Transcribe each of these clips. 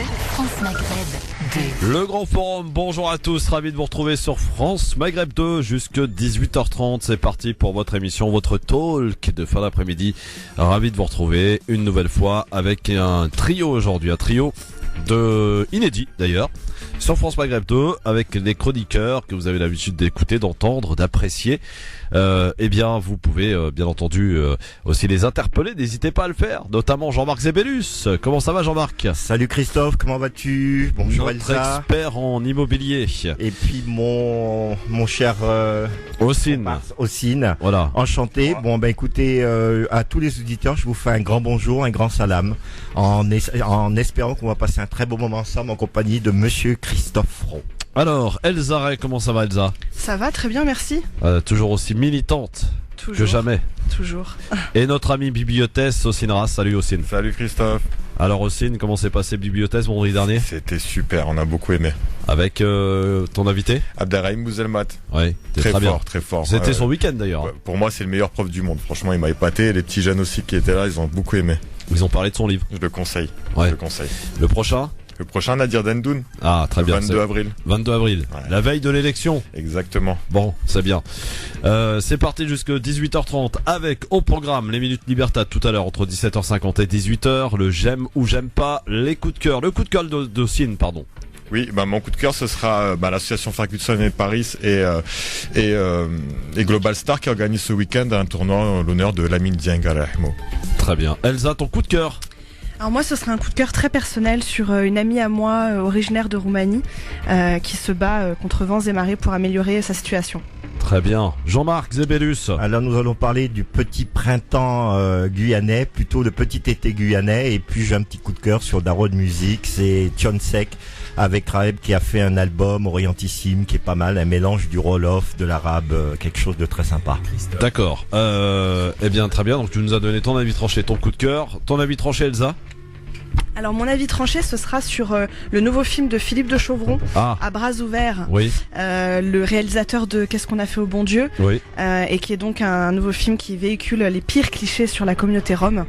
France Maghreb 2. Le Grand Forum, bonjour à tous, ravi de vous retrouver sur France Maghreb 2 jusque 18h30. C'est parti pour votre émission, votre talk de fin d'après-midi. Ravi de vous retrouver une nouvelle fois avec un trio aujourd'hui, un trio de inédit d'ailleurs, sur France Maghreb 2 avec les chroniqueurs que vous avez l'habitude d'écouter, d'entendre, d'apprécier. Eh bien, vous pouvez bien entendu aussi les interpeller, n'hésitez pas à le faire, notamment Jean-Marc Zébellus. Comment ça va Jean-Marc? Salut Christophe, comment vas-tu? Bonjour Notre Elsa. expert en immobilier. Et puis mon cher Ossine. Ossine. Voilà. Enchanté. Bon ben écoutez, à tous les auditeurs, je vous fais un grand bonjour, un grand salam, en espérant qu'on va passer un très beau moment ensemble en compagnie de Monsieur Christophe Fron. Alors, Elsa Ray, comment ça va Elsa? Ça va très bien, merci. Toujours aussi militante Toujours. que jamais. Toujours. Et notre ami bibliothèse, Ossine Ras. Salut Ossine. Salut Christophe. Alors Ossine, comment s'est passé bibliothèse vendredi dernier? C'était super, on a beaucoup aimé. Avec ton invité? Abderrahim Bouzelmat. Oui, Très très bien. fort, très fort. C'était son week-end d'ailleurs. Ouais, pour moi, c'est le meilleur prof du monde. Franchement, il m'a épaté. Les petits jeunes aussi qui étaient là, ils ont beaucoup aimé. Ils ont parlé de son livre. Je le conseille. Ouais. Je le conseille. Le prochain? Le prochain, Nadir Dendoun. Ah, très Le bien. 22 avril. 22 avril. Ouais. La veille de l'élection. Exactement. Bon, c'est bien. C'est parti jusque 18h30 avec au programme les minutes Libertad tout à l'heure entre 17h50 et 18h, le j'aime ou j'aime pas, les coups de cœur, le coup de cœur d'Ossine, pardon. Oui, mon coup de cœur, ce sera l'association Ferguson et Paris et Global Star qui organise ce week-end un tournoi en l'honneur de Lamine Dieng. Très bien. Elsa, ton coup de cœur? Alors moi, ce serait un coup de cœur très personnel sur une amie à moi, originaire de Roumanie, qui se bat contre vents et marées pour améliorer sa situation. Très bien. Jean-Marc Zébellus. Alors nous allons parler du petit printemps guyanais, plutôt le petit été guyanais, et puis j'ai un petit coup de cœur sur Daro de musique, c'est Tionsek avec Raeb qui a fait un album orientissime qui est pas mal, un mélange du roll-off, de l'arabe, quelque chose de très sympa. D'accord. Eh bien, très bien. Donc tu nous as donné ton avis tranché, ton coup de cœur. Ton avis tranché, Elsa? Alors mon avis tranché, ce sera sur le nouveau film de Philippe de Chauvron, Ah, À bras ouverts, oui, le réalisateur de Qu'est-ce qu'on a fait au bon Dieu, oui. et qui est donc un nouveau film qui véhicule les pires clichés sur la communauté rome.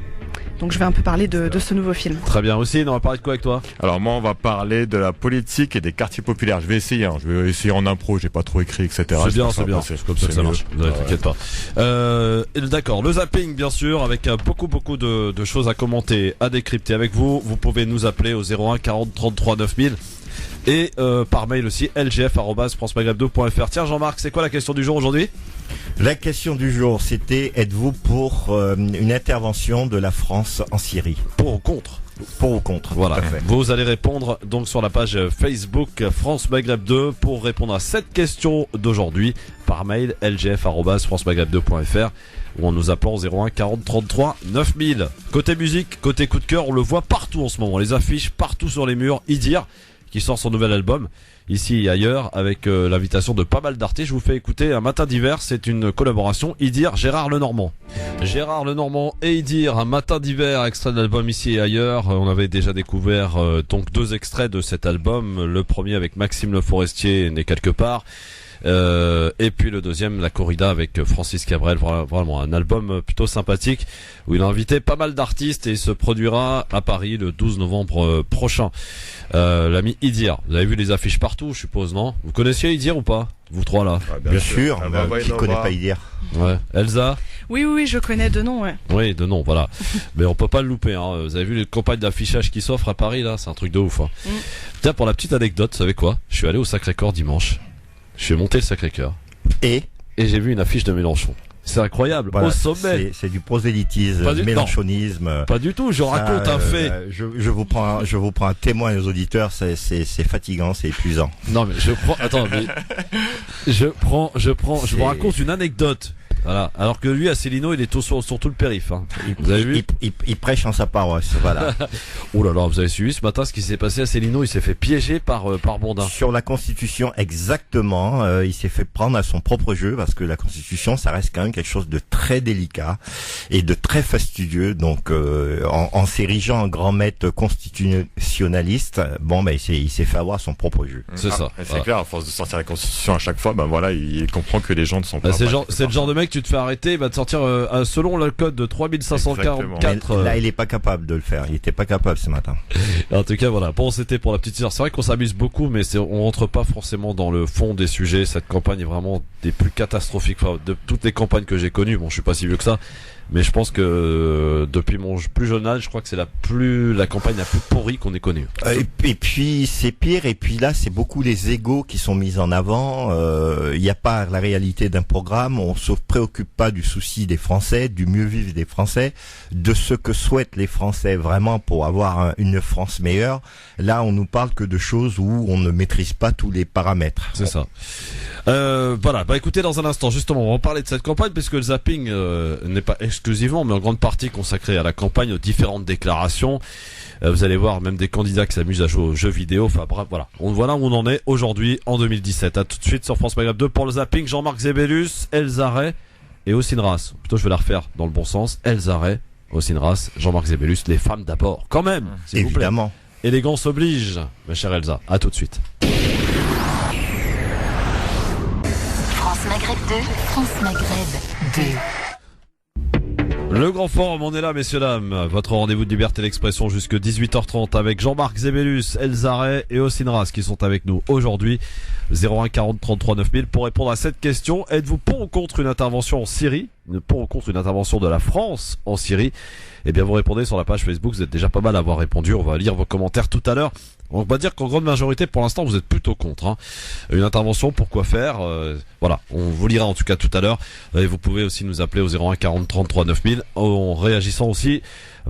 Donc je vais un peu parler de ce nouveau film. Très bien. Aussi, on va parler de quoi avec toi? Alors moi, on va parler de la politique et des quartiers populaires. Je vais essayer, Je vais essayer en impro. J'ai pas trop écrit, etc. C'est bien, J'espère c'est bien. passer. C'est comme ça que ça mieux. marche. Ne t'inquiète pas. D'accord. Le zapping, bien sûr, avec beaucoup de choses à commenter, à décrypter avec vous. Vous pouvez nous appeler au 01 40 33 9000 et par mail aussi lgf@francemaghreb2.fr. Tiens, Jean-Marc, c'est quoi la question du jour aujourd'hui? La question du jour, c'était êtes-vous pour une intervention de la France en Syrie? Pour ou contre? Pour ou contre? Voilà. Tout à fait. Vous allez répondre donc sur la page Facebook France Maghreb 2 pour répondre à cette question d'aujourd'hui par mail lgf@francemaghreb2.fr ou en nous appelant au 01 40 33 9000. Côté musique, côté coup de cœur, on le voit partout en ce moment. Les affiches partout sur les murs. Idir qui sort son nouvel album ici et ailleurs avec l'invitation de pas mal d'artistes. Je vous fais écouter Un matin d'hiver, c'est une collaboration Idir Gérard Lenormand. Gérard Lenormand et Idir, Un matin d'hiver, extrait de l'album Ici et ailleurs. On avait déjà découvert donc deux extraits de cet album, le premier avec Maxime Le Forestier, Né quelque part. Et puis le deuxième, La Corrida avec Francis Cabrel, vraiment un album plutôt sympathique où il a invité pas mal d'artistes et il se produira à Paris le 12 novembre prochain. L'ami Idir, vous avez vu les affiches partout, je suppose, non? Vous connaissiez Idir ou pas? Vous trois là? Bien sûr, qui connaît pas hier? Ouais. Elsa? Oui, je connais de nom, ouais. Oui, de nom, voilà. Mais on peut pas le louper, hein. Vous avez vu les campagnes d'affichage qui s'offrent à Paris là? C'est un truc de ouf, hein. Tiens, pour la petite anecdote, vous savez quoi? Je suis allé au Sacré-Cœur dimanche. Je suis monté le Sacré-Cœur. Et j'ai vu une affiche de Mélenchon. C'est incroyable. Voilà, au sommet. c'est du prosélytisme, mélenchonisme. Pas du tout. Je raconte un fait. Je vous prends un témoin aux auditeurs. C'est fatigant, c'est épuisant. Non, mais je prends. Attends, mais je vous raconte une anecdote. Voilà. Alors que lui, à Célineau, il est sur tout le périph'. Hein. Vous avez vu? Il prêche en sa paroisse. Voilà. Oh là là, vous avez suivi ce matin ce qui s'est passé à Célineau? Il s'est fait piéger par Bourdin. Sur la Constitution, exactement. Il s'est fait prendre à son propre jeu parce que la Constitution, ça reste quand même quelque chose de très délicat. et de très fastidieux. Donc, en s'érigeant en grand maître constitutionnaliste, il s'est fait avoir son propre jeu. C'est ça. C'est clair, à force de sortir la Constitution à chaque fois, il comprend que les gens ne sont pas... C'est le genre de mec, tu te fais arrêter, il va te sortir selon le code de 3544. Là, il est pas capable de le faire. Il était pas capable ce matin. En tout cas, voilà. Bon, c'était pour la petite histoire. C'est vrai qu'on s'amuse beaucoup, mais on rentre pas forcément dans le fond des sujets. Cette campagne est vraiment des plus catastrophiques de toutes les campagnes que j'ai connues. Bon, je suis pas si vieux que ça, mais je pense que depuis mon plus jeune âge, je crois que c'est la campagne la plus pourrie qu'on ait connue. Et puis c'est pire. Et puis là, c'est beaucoup les égos qui sont mis en avant. Il n'y a pas la réalité d'un programme. On se préoccupe pas du souci des Français, du mieux vivre des Français, de ce que souhaitent les Français vraiment pour avoir une France meilleure. Là, on nous parle que de choses où on ne maîtrise pas tous les paramètres. C'est ça. Voilà. Écoutez, dans un instant, justement, on va parler de cette campagne puisque le zapping n'est pas exclusivement, mais en grande partie consacré à la campagne, aux différentes déclarations. Vous allez voir même des candidats qui s'amusent à jouer aux jeux vidéo. Enfin bref, voilà. Voilà où on en est aujourd'hui en 2017. À tout de suite sur France Maghreb 2 pour le zapping. Jean-Marc Zébellus, Elsa Ray et Osinras. Plutôt, je vais la refaire dans le bon sens. Elsa Ray, Osinras, Jean-Marc Zébellus, les femmes d'abord. Quand même, s'il vous plaît. Évidemment. Élégance oblige, ma chère Elsa. À tout de suite. France Maghreb 2, France Maghreb 2. Le grand forum, on est là, messieurs, dames. Votre rendez-vous de liberté d'expression jusque 18h30 avec Jean-Marc Zébellus, Elsa Ray et Osinras qui sont avec nous aujourd'hui. 01 40 33 9000 pour répondre à cette question. Êtes-vous pour ou contre une intervention en Syrie? Pour ou contre une intervention de la France en Syrie? Eh bien, vous répondez sur la page Facebook. Vous êtes déjà pas mal à avoir répondu. On va lire vos commentaires tout à l'heure. On va dire qu'en grande majorité, pour l'instant, vous êtes plutôt contre. Hein. Une intervention, pourquoi faire voilà, on vous lira en tout cas tout à l'heure. Et vous pouvez aussi nous appeler au 01 40 33 9000 en réagissant aussi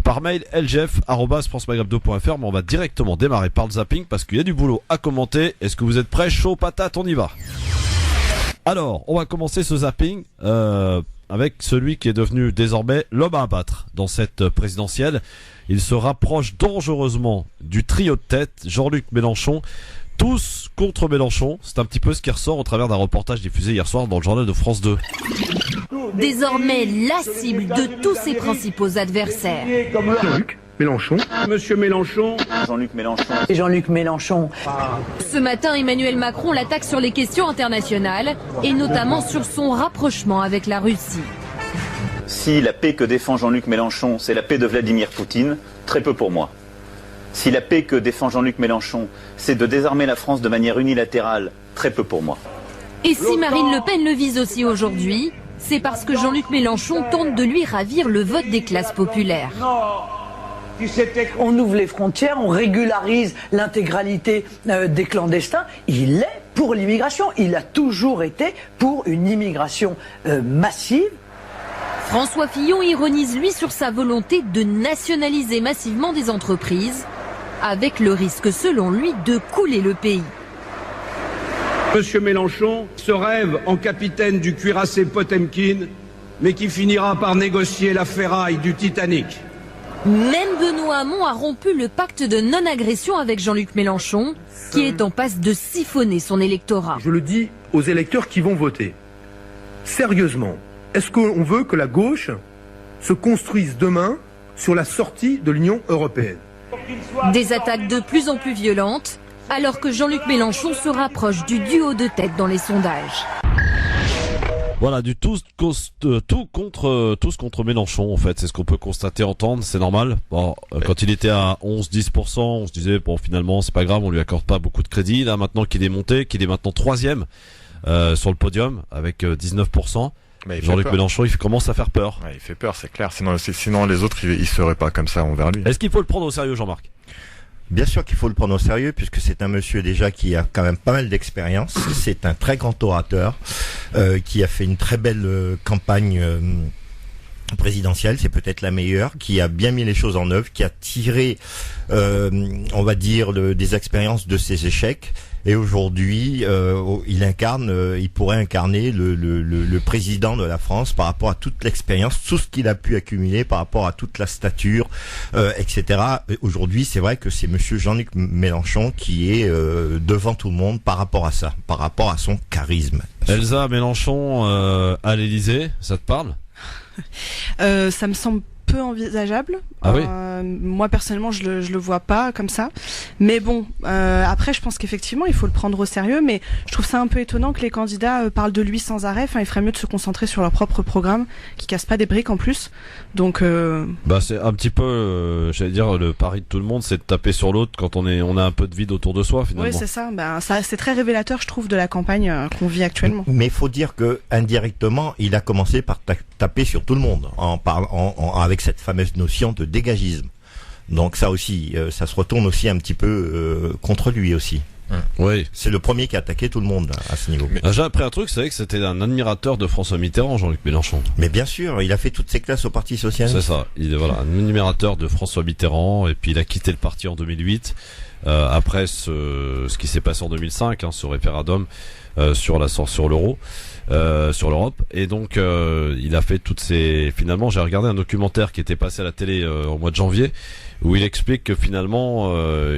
par mail lgf@francemaghreb2.fr. Mais on va directement démarrer par le zapping parce qu'il y a du boulot à commenter. Est-ce que vous êtes prêts? Chaud patate, on y va. Alors, on va commencer ce zapping avec celui qui est devenu désormais l'homme à abattre dans cette présidentielle. Il se rapproche dangereusement du trio de tête, Jean-Luc Mélenchon. Tous contre Mélenchon. C'est un petit peu ce qui ressort au travers d'un reportage diffusé hier soir dans le journal de France 2. Désormais la cible de tous ses principaux adversaires. Jean-Luc Mélenchon. Monsieur Mélenchon. Jean-Luc Mélenchon. Et Jean-Luc Mélenchon. Ce matin, Emmanuel Macron l'attaque sur les questions internationales et notamment sur son rapprochement avec la Russie. Si la paix que défend Jean-Luc Mélenchon, c'est la paix de Vladimir Poutine, très peu pour moi. Si la paix que défend Jean-Luc Mélenchon, c'est de désarmer la France de manière unilatérale, très peu pour moi. Et si Marine Le Pen le vise aussi aujourd'hui, c'est parce que Jean-Luc Mélenchon tente de lui ravir le vote des classes populaires. On ouvre les frontières, on régularise l'intégralité des clandestins. Il est pour l'immigration. Il a toujours été pour une immigration massive. François Fillon ironise lui sur sa volonté de nationaliser massivement des entreprises, avec le risque selon lui de couler le pays. Monsieur Mélenchon se rêve en capitaine du cuirassé Potemkin, mais qui finira par négocier la ferraille du Titanic. Même Benoît Hamon a rompu le pacte de non-agression avec Jean-Luc Mélenchon, qui est en passe de siphonner son électorat. Je le dis aux électeurs qui vont voter. Sérieusement, est-ce qu'on veut que la gauche se construise demain sur la sortie de l'Union européenne? Des attaques de plus en plus violentes, alors que Jean-Luc Mélenchon se rapproche du duo de tête dans les sondages. Voilà, du tous contre Mélenchon, en fait. C'est ce qu'on peut constater, entendre. C'est normal. Bon, quand il était à 11-10%, on se disait, bon, finalement, c'est pas grave, on lui accorde pas beaucoup de crédit. Là, maintenant qu'il est monté, qu'il est maintenant 3e, sur le podium, avec 19%. Jean-Luc Mélenchon, il commence à faire peur. Ouais, il fait peur, c'est clair. Sinon les autres, ils seraient pas comme ça envers lui. Est-ce qu'il faut le prendre au sérieux, Jean-Marc? Bien sûr qu'il faut le prendre au sérieux puisque c'est un monsieur déjà qui a quand même pas mal d'expérience. C'est un très grand orateur qui a fait une très belle campagne présidentielle, c'est peut-être la meilleure, qui a bien mis les choses en œuvre, qui a tiré, on va dire, des expériences de ses échecs. Et aujourd'hui, il pourrait incarner le président de la France par rapport à toute l'expérience, tout ce qu'il a pu accumuler, par rapport à toute la stature, etc. Aujourd'hui, c'est vrai que c'est monsieur Jean-Luc Mélenchon qui est devant tout le monde par rapport à ça, par rapport à son charisme. Elsa, Mélenchon à l'Élysée, ça te parle? Ça me semble peu envisageable. Ah oui. Moi personnellement, je le vois pas comme ça. Mais bon, après, je pense qu'effectivement, il faut le prendre au sérieux. Mais je trouve ça un peu étonnant que les candidats parlent de lui sans arrêt. Enfin, il ferait mieux de se concentrer sur leur propre programme, qui casse pas des briques en plus. Donc, c'est un petit peu, j'allais dire, le pari de tout le monde, c'est de taper sur l'autre quand on a un peu de vide autour de soi, finalement. oui, c'est ça. Ça, c'est très révélateur, je trouve, de la campagne qu'on vit actuellement. Mais il faut dire que indirectement, il a commencé par taper sur tout le monde en parlant, avec cette fameuse notion de dégagisme. Donc ça aussi, ça se retourne aussi un petit peu contre lui aussi. Oui. C'est le premier qui a attaqué tout le monde à ce niveau. J'ai appris un truc, c'est vrai que c'était un admirateur de François Mitterrand, Jean-Luc Mélenchon. Mais bien sûr, il a fait toutes ses classes au Parti Socialiste. C'est ça, il est un admirateur de François Mitterrand, et puis il a quitté le parti en 2008, après ce qui s'est passé en 2005, ce référendum sur l'euro. Sur l'Europe, et donc il a fait finalement, j'ai regardé un documentaire qui était passé à la télé au mois de janvier, où il explique que finalement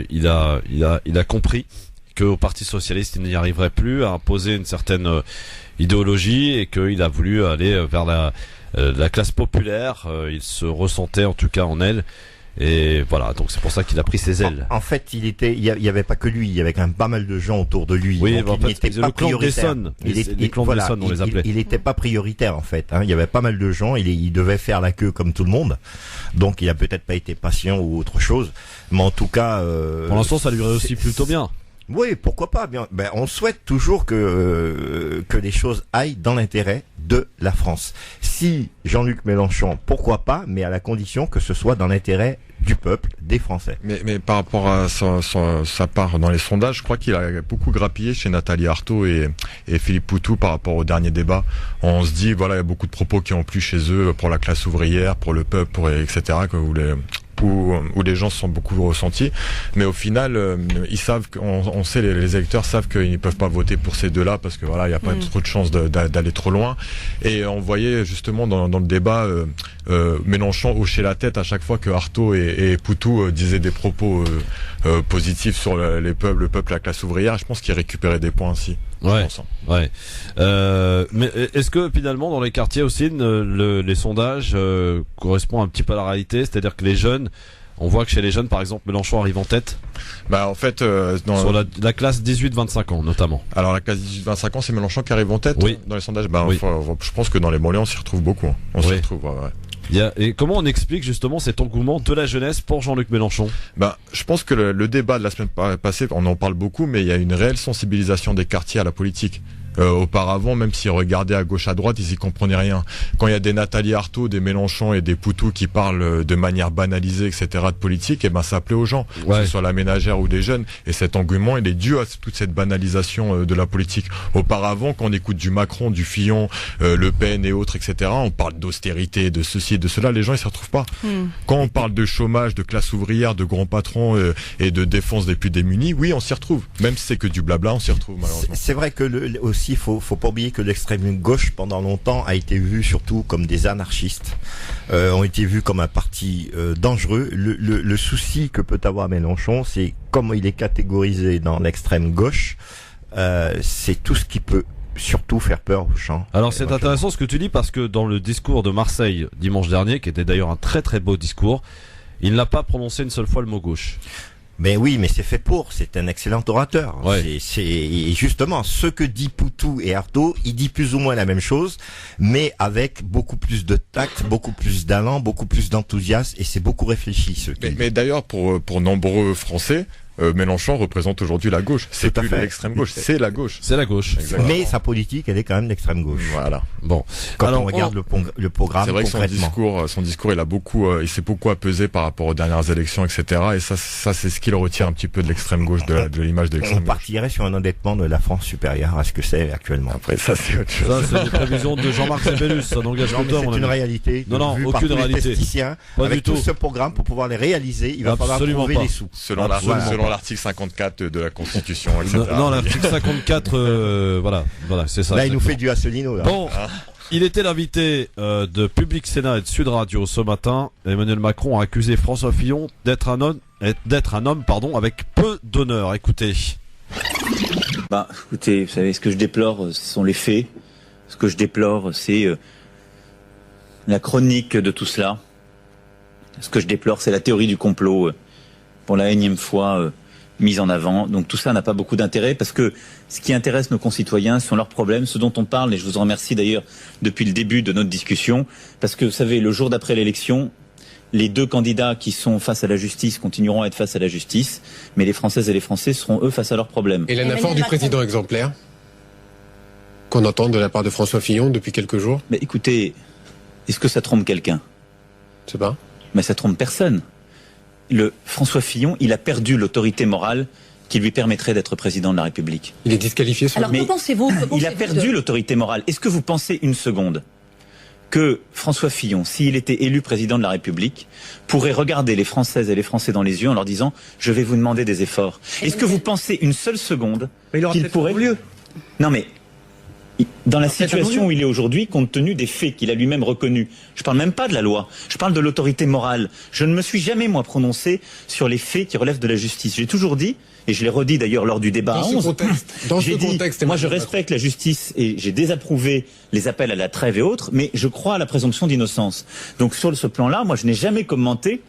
il a compris qu'au Parti Socialiste il n'y arriverait plus à imposer une certaine idéologie, et qu'il a voulu aller vers la classe populaire. Il se ressentait en tout cas en elle. Et voilà, donc c'est pour ça qu'il a pris ses ailes. En fait, il y avait pas que lui, il y avait quand même pas mal de gens autour de lui. Oui, donc en fait, n'était pas prioritaire. Les clans d'Essonne, on les appelait. Il était pas prioritaire en fait. Il y avait pas mal de gens. Il devait faire la queue comme tout le monde. Donc il a peut-être pas été patient ou autre chose. Mais en tout cas, pour l'instant, ça lui réussit plutôt bien. Oui, pourquoi pas. Bien, on souhaite toujours que les choses aillent dans l'intérêt de la France. Si Jean-Luc Mélenchon, pourquoi pas, mais à la condition que ce soit dans l'intérêt du peuple, des Français. Mais par rapport à sa part dans les sondages, je crois qu'il a beaucoup grappillé chez Nathalie Arthaud et Philippe Poutou par rapport au dernier débat. On se dit, voilà, il y a beaucoup de propos qui ont plu chez eux pour la classe ouvrière, pour le peuple, etc., où les gens se sont beaucoup ressentis, mais au final ils savent on sait, les électeurs savent qu'ils ne peuvent pas voter pour ces deux-là parce que voilà, il n'y a pas trop de chance d'aller trop loin. Et on voyait justement dans le débat Mélenchon hochait la tête à chaque fois que Arthaud et Poutou disaient des propos positifs sur le peuple, la classe ouvrière. Je pense qu'il récupérait des points ainsi. Ouais. Mais est-ce que finalement dans les quartiers aussi les sondages correspondent un petit peu à la réalité, c'est-à-dire que les jeunes, on voit que chez les jeunes par exemple Mélenchon arrive en tête. En fait sur la classe 18-25 ans notamment. Alors la classe 18-25 ans, c'est Mélenchon qui arrive en tête dans les sondages. Oui. Je pense que dans les banlieues on s'y retrouve beaucoup. On s'y retrouve. Ouais. Et comment on explique justement cet engouement de la jeunesse pour Jean-Luc Mélenchon? Je pense que le débat de la semaine passée, on en parle beaucoup, mais il y a une réelle sensibilisation des quartiers à la politique. Auparavant, même s'ils regardaient à gauche à droite, ils y comprenaient rien. Quand il y a des Nathalie Arthaud, des Mélenchon et des Poutou qui parlent de manière banalisée, etc., de politique, ça plaît aux gens, que ce soit la ménagère ou des jeunes. Et cet engouement, il est dû à toute cette banalisation de la politique. Auparavant, quand on écoute du Macron, du Fillon, Le Pen et autres, etc., on parle d'austérité, de ceci et de cela, les gens ils s'y retrouvent pas. Quand on parle de chômage, de classe ouvrière, de grands patrons et de défense des plus démunis, oui, on s'y retrouve. Même si c'est que du blabla, on s'y retrouve malheureusement. C'est vrai que aussi, faut pas oublier que l'extrême gauche pendant longtemps a été vue surtout comme des anarchistes, ont été vus comme un parti dangereux. Le souci que peut avoir Mélenchon, c'est comme il est catégorisé dans l'extrême gauche, c'est tout ce qui peut surtout faire peur aux gens. Alors c'est intéressant ce que tu dis, parce que dans le discours de Marseille dimanche dernier, qui était d'ailleurs un très très beau discours, il n'a pas prononcé une seule fois le mot gauche. Mais oui, mais c'est fait pour. C'est un excellent orateur. Ouais. Et justement, ce que dit Poutou et Arthaud, il dit plus ou moins la même chose, mais avec beaucoup plus de tact, beaucoup plus d'allant, beaucoup plus d'enthousiasme, et c'est beaucoup réfléchi. Mais d'ailleurs, pour nombreux Français, Mélenchon représente aujourd'hui la gauche. C'est plus l'extrême gauche, c'est la gauche. C'est la gauche. Exactement. Mais sa politique, elle est quand même l'extrême gauche. Voilà. Bon. Quand alors, on regarde le programme, c'est vrai que son discours, il s'est beaucoup apaisé par rapport aux dernières élections, etc. Et ça, c'est ce qui le retire un petit peu de l'extrême gauche, de l'image de l'extrême gauche. On partirait sur un endettement de la France supérieur à ce que c'est actuellement. Après, ça, c'est autre chose. Ça, c'est des prévisions de Jean-Marc Sébellus. Ça n'engage que toi, c'est une réalité. Non, aucune réalité. Avec tout ce programme, pour pouvoir les réaliser, il va falloir trouver les sous. Selon l'article 54 de la Constitution, etc. Non, l'article 54, voilà, c'est ça. Là, il nous fait du Asselineau. Là. Bon, il était l'invité de Public Sénat et de Sud Radio ce matin. Emmanuel Macron a accusé François Fillon d'être un homme, avec peu d'honneur. Écoutez. Écoutez, vous savez, ce que je déplore, ce sont les faits. Ce que je déplore, c'est la chronique de tout cela. Ce que je déplore, c'est la théorie du complot pour la énième fois mise en avant. Donc tout ça n'a pas beaucoup d'intérêt parce que ce qui intéresse nos concitoyens sont leurs problèmes, ce dont on parle, et je vous en remercie d'ailleurs depuis le début de notre discussion, parce que vous savez, le jour d'après l'élection, les deux candidats qui sont face à la justice continueront à être face à la justice, mais les Françaises et les Français seront eux face à leurs problèmes. Et l'anaphore du président exemplaire qu'on entend de la part de François Fillon depuis quelques jours? Mais écoutez, est-ce que ça trompe quelqu'un? Je sais pas. Mais ça trompe personne. Le François Fillon, il a perdu l'autorité morale qui lui permettrait d'être président de la République. Il est disqualifié sur... Alors, que pensez-vous? Il a perdu l'autorité morale. Est-ce que vous pensez une seconde que François Fillon, s'il était élu président de la République, pourrait regarder les Françaises et les Français dans les yeux en leur disant « Je vais vous demander des efforts ». Est-ce que vous pensez une seule seconde qu'il pourrait... Non mais, dans la situation où il est aujourd'hui, compte tenu des faits qu'il a lui-même reconnus, je parle même pas de la loi, je parle de l'autorité morale. Je ne me suis jamais, moi, prononcé sur les faits qui relèvent de la justice. J'ai toujours dit, et je l'ai redit d'ailleurs lors du débat à 11, moi je respecte la justice et j'ai désapprouvé les appels à la trêve et autres, mais je crois à la présomption d'innocence. Donc sur ce plan-là, moi je n'ai jamais commenté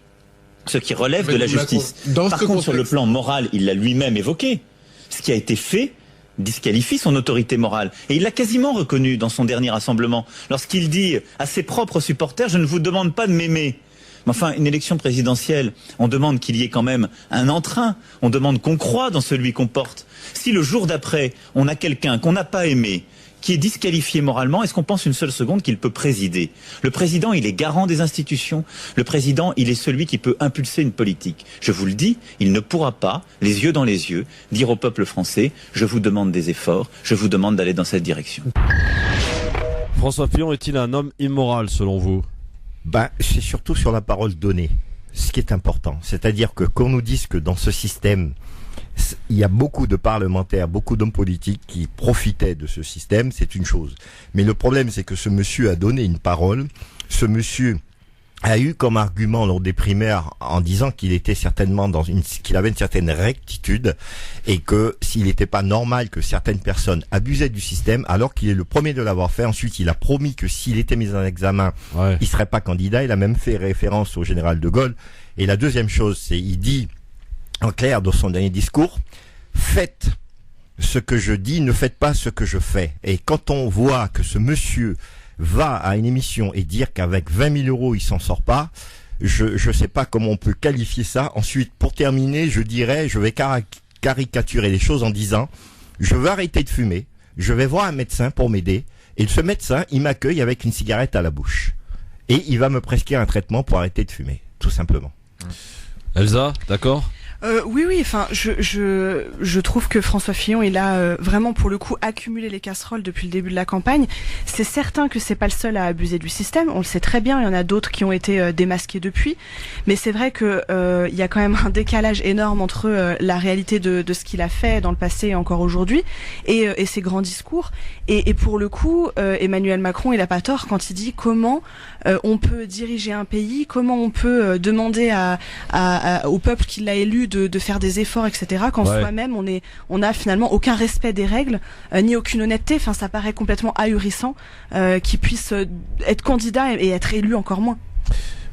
ce qui relève de la justice. Par contre, sur le plan moral, il l'a lui-même évoqué. Ce qui a été fait disqualifie son autorité morale. Et il l'a quasiment reconnu dans son dernier rassemblement, lorsqu'il dit à ses propres supporters « Je ne vous demande pas de m'aimer ». Mais enfin, une élection présidentielle, on demande qu'il y ait quand même un entrain, on demande qu'on croie dans celui qu'on porte. Si le jour d'après, on a quelqu'un qu'on n'a pas aimé, qui est disqualifié moralement, est-ce qu'on pense une seule seconde qu'il peut présider? Le président, il est garant des institutions. Le président, il est celui qui peut impulser une politique. Je vous le dis, il ne pourra pas, les yeux dans les yeux, dire au peuple français « Je vous demande des efforts, je vous demande d'aller dans cette direction ». François Fillon est-il un homme immoral selon vous? C'est surtout sur la parole donnée, ce qui est important. C'est-à-dire que qu'on nous dise que dans ce système, il y a beaucoup de parlementaires, beaucoup d'hommes politiques qui profitaient de ce système, c'est une chose. Mais le problème, c'est que ce monsieur a donné une parole. Ce monsieur a eu comme argument lors des primaires en disant qu'il était certainement qu'il avait une certaine rectitude et que s'il n'était pas normal que certaines personnes abusaient du système, alors qu'il est le premier de l'avoir fait. Ensuite, il a promis que s'il était mis en examen, il serait pas candidat. Il a même fait référence au général de Gaulle. Et la deuxième chose, c'est il dit en clair dans son dernier discours, faites ce que je dis, ne faites pas ce que je fais. Et quand on voit que ce monsieur va à une émission et dire qu'avec 20 000 euros il s'en sort pas, je sais pas comment on peut qualifier ça. Ensuite, pour terminer, je vais caricaturer les choses en disant, je veux arrêter de fumer, je vais voir un médecin pour m'aider, et ce médecin, il m'accueille avec une cigarette à la bouche. Et il va me prescrire un traitement pour arrêter de fumer, tout simplement. Elsa, d'accord? Oui, enfin, je trouve que François Fillon, il a vraiment pour le coup accumulé les casseroles depuis le début de la campagne. C'est certain que c'est pas le seul à abuser du système. On le sait très bien. Il y en a d'autres qui ont été démasqués depuis. Mais c'est vrai que il y a quand même un décalage énorme entre la réalité de ce qu'il a fait dans le passé et encore aujourd'hui et ses grands discours. Et pour le coup, Emmanuel Macron, il a pas tort quand il dit comment on peut diriger un pays, comment on peut demander au peuple qui l'a élu de faire des efforts, etc. Quand soi-même on a finalement aucun respect des règles, ni aucune honnêteté. Enfin, ça paraît complètement ahurissant qu'il puisse être candidat et être élu encore moins.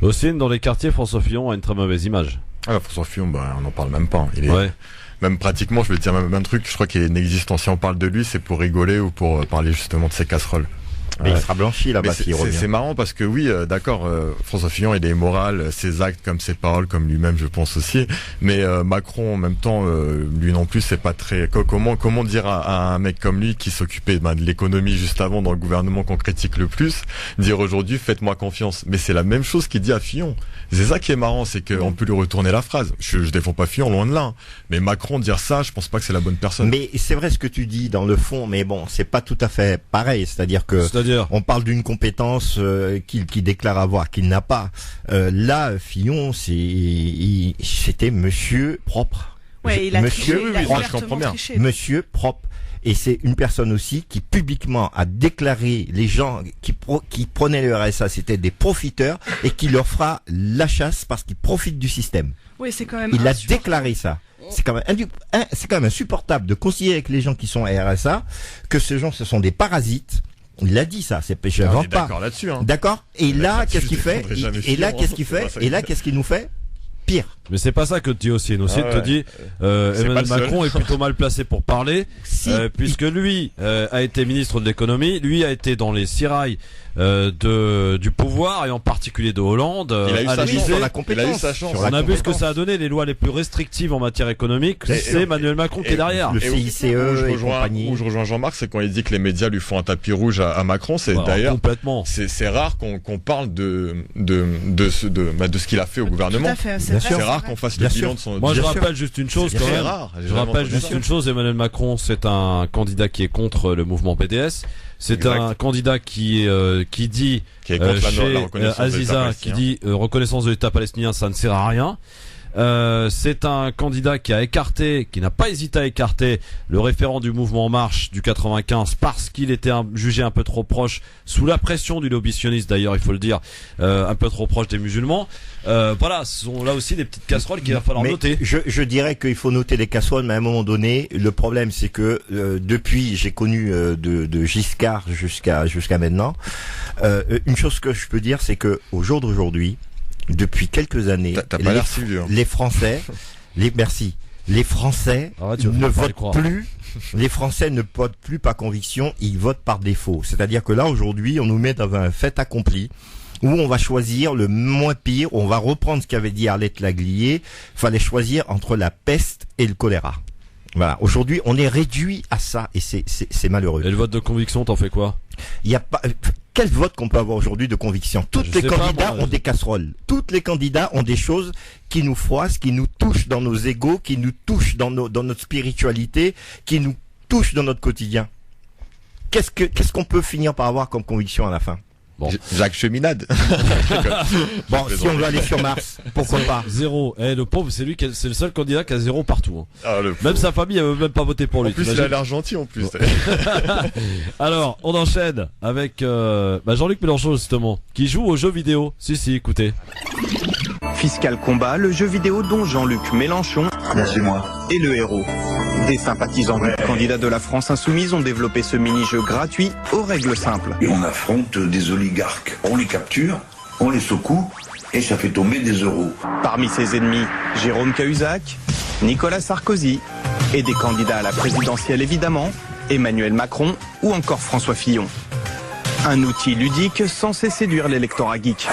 Aussi, dans les quartiers, François Fillon a une très mauvaise image. François Fillon, on n'en parle même pas. Il est même pratiquement, je vais te dire même un truc. Je crois qu'il est inexistant. Si on parle de lui, c'est pour rigoler ou pour parler justement de ses casseroles. Mais il sera blanchi là-bas s'il revient. C'est marrant parce que oui, d'accord, François Fillon, il est immoral, ses actes comme ses paroles, comme lui-même, je pense aussi. Mais Macron, en même temps, lui non plus, c'est pas très. Comment dire à un mec comme lui qui s'occupait de l'économie juste avant dans le gouvernement qu'on critique le plus, dire aujourd'hui faites-moi confiance. Mais c'est la même chose qu'il dit à Fillon. C'est ça qui est marrant, c'est qu'on peut lui retourner la phrase. Je défends pas Fillon, loin de là. Mais Macron dire ça, je pense pas que c'est la bonne personne. Mais c'est vrai ce que tu dis dans le fond, mais bon, c'est pas tout à fait pareil. C'est-à-dire que on parle d'une compétence qu'il déclare avoir, qu'il n'a pas. Là, Fillon, c'était monsieur propre. Ouais, il a monsieur, je comprends bien. Monsieur propre. Et c'est une personne aussi qui publiquement a déclaré les gens qui prenaient le RSA, c'était des profiteurs et qui leur fera la chasse parce qu'ils profitent du système. Oui, c'est quand même. Il a déclaré ça. C'est quand même insupportable de considérer avec les gens qui sont à RSA que ces gens ce sont des parasites Il l'a dit ça, je On invente est pas. d'accord là-dessus. Hein. D'accord. Et là, qu'est-ce qu'il fait? défendrai jamais Et là, Fillon, qu'est-ce hein. qu'il fait? Ça, Et là, qu'est-ce qu'il nous fait? Pire. Mais c'est pas ça que te dit Hossein. Hossein te dit Emmanuel Macron est plutôt mal placé pour parler, puisque lui a été ministre de l'économie, lui a été dans les sirailles du pouvoir et en particulier de Hollande. Il a eu sa chance sur la compétence. Il a eu sa chance. On a vu ce que ça a donné, les lois les plus restrictives en matière économique, c'est Emmanuel Macron qui est derrière. Le CICE et compagnie. Où je rejoins Jean-Marc, c'est quand il dit que les médias lui font un tapis rouge à Macron. C'est d'ailleurs complètement. C'est rare qu'on parle de ce qu'il a fait au gouvernement. Tout à fait, c'est rare qu'on fasse le bilan de son. Moi, je rappelle juste une chose quand même. Rare. Je rappelle juste une chose. Emmanuel Macron, c'est un candidat qui est contre le mouvement BDS. C'est un candidat qui dit est contre chez la reconnaissance Aziza, qui dit reconnaissance de l'État palestinien, ça ne sert à rien. C'est un candidat qui n'a pas hésité à écarter le référent du mouvement En Marche du 95 parce qu'il était jugé un peu trop proche, sous la pression du lobby sioniste d'ailleurs, il faut le dire, un peu trop proche des musulmans. Voilà, ce sont là aussi des petites casseroles qu'il va falloir noter. Je dirais qu'il faut noter les casseroles, mais à un moment donné, le problème c'est que depuis j'ai connu de Giscard jusqu'à maintenant, une chose que je peux dire, c'est que au jour d'aujourd'hui, depuis quelques années, les Français, les Français ne votent plus. Les Français ne votent plus par conviction, ils votent par défaut. C'est-à-dire que là aujourd'hui, on nous met dans un fait accompli où on va choisir le moins pire. On va reprendre ce qu'avait dit Arlette Laglier. Fallait choisir entre la peste et le choléra. Voilà. Aujourd'hui, on est réduit à ça et c'est malheureux. Et le vote de conviction, t'en fais quoi? Il y a pas. Quel vote qu'on peut avoir aujourd'hui de conviction? Tous les candidats ont des casseroles. Tous les candidats ont des choses qui nous froissent, qui nous touchent dans nos égos, qui nous touchent dans notre spiritualité, qui nous touchent dans notre quotidien. Qu'est-ce qu'on peut finir par avoir comme conviction à la fin? Bon. Jacques Cheminade. Bon, si on veut aller sur Mars, pourquoi pas? Zéro. Le pauvre, c'est le seul candidat qui a zéro partout. Ah, même sa famille, elle veut même pas voter pour lui. En plus, il a l'air gentil, en plus. Bon. Alors, on enchaîne avec Jean-Luc Mélenchon, justement, qui joue aux jeux vidéo. Si, écoutez. Fiscal Combat, le jeu vidéo dont Jean-Luc Mélenchon est le héros. Des sympathisants du candidat de la France Insoumise ont développé ce mini-jeu gratuit aux règles simples. Et on affronte des oligarques. On les capture, on les secoue et ça fait tomber des euros. Parmi ses ennemis, Jérôme Cahuzac, Nicolas Sarkozy et des candidats à la présidentielle évidemment, Emmanuel Macron ou encore François Fillon. Un outil ludique censé séduire l'électorat geek.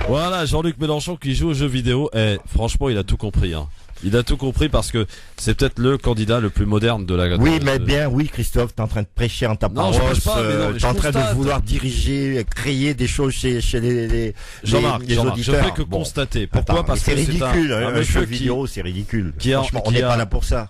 Voilà, Jean-Luc Mélenchon qui joue aux jeux vidéo. Franchement, il a tout compris. Il a tout compris parce que c'est peut-être le candidat le plus moderne de la. Oui, mais bien, oui, Christophe, t'es en train de prêcher en ta parole. T'es en train de vouloir diriger, créer des choses chez les Jean-Marc, auditeurs. Je fais que constater. Pourquoi? Parce que c'est ridicule. Un jeu vidéo, c'est ridicule. Franchement, on n'est pas là pour ça.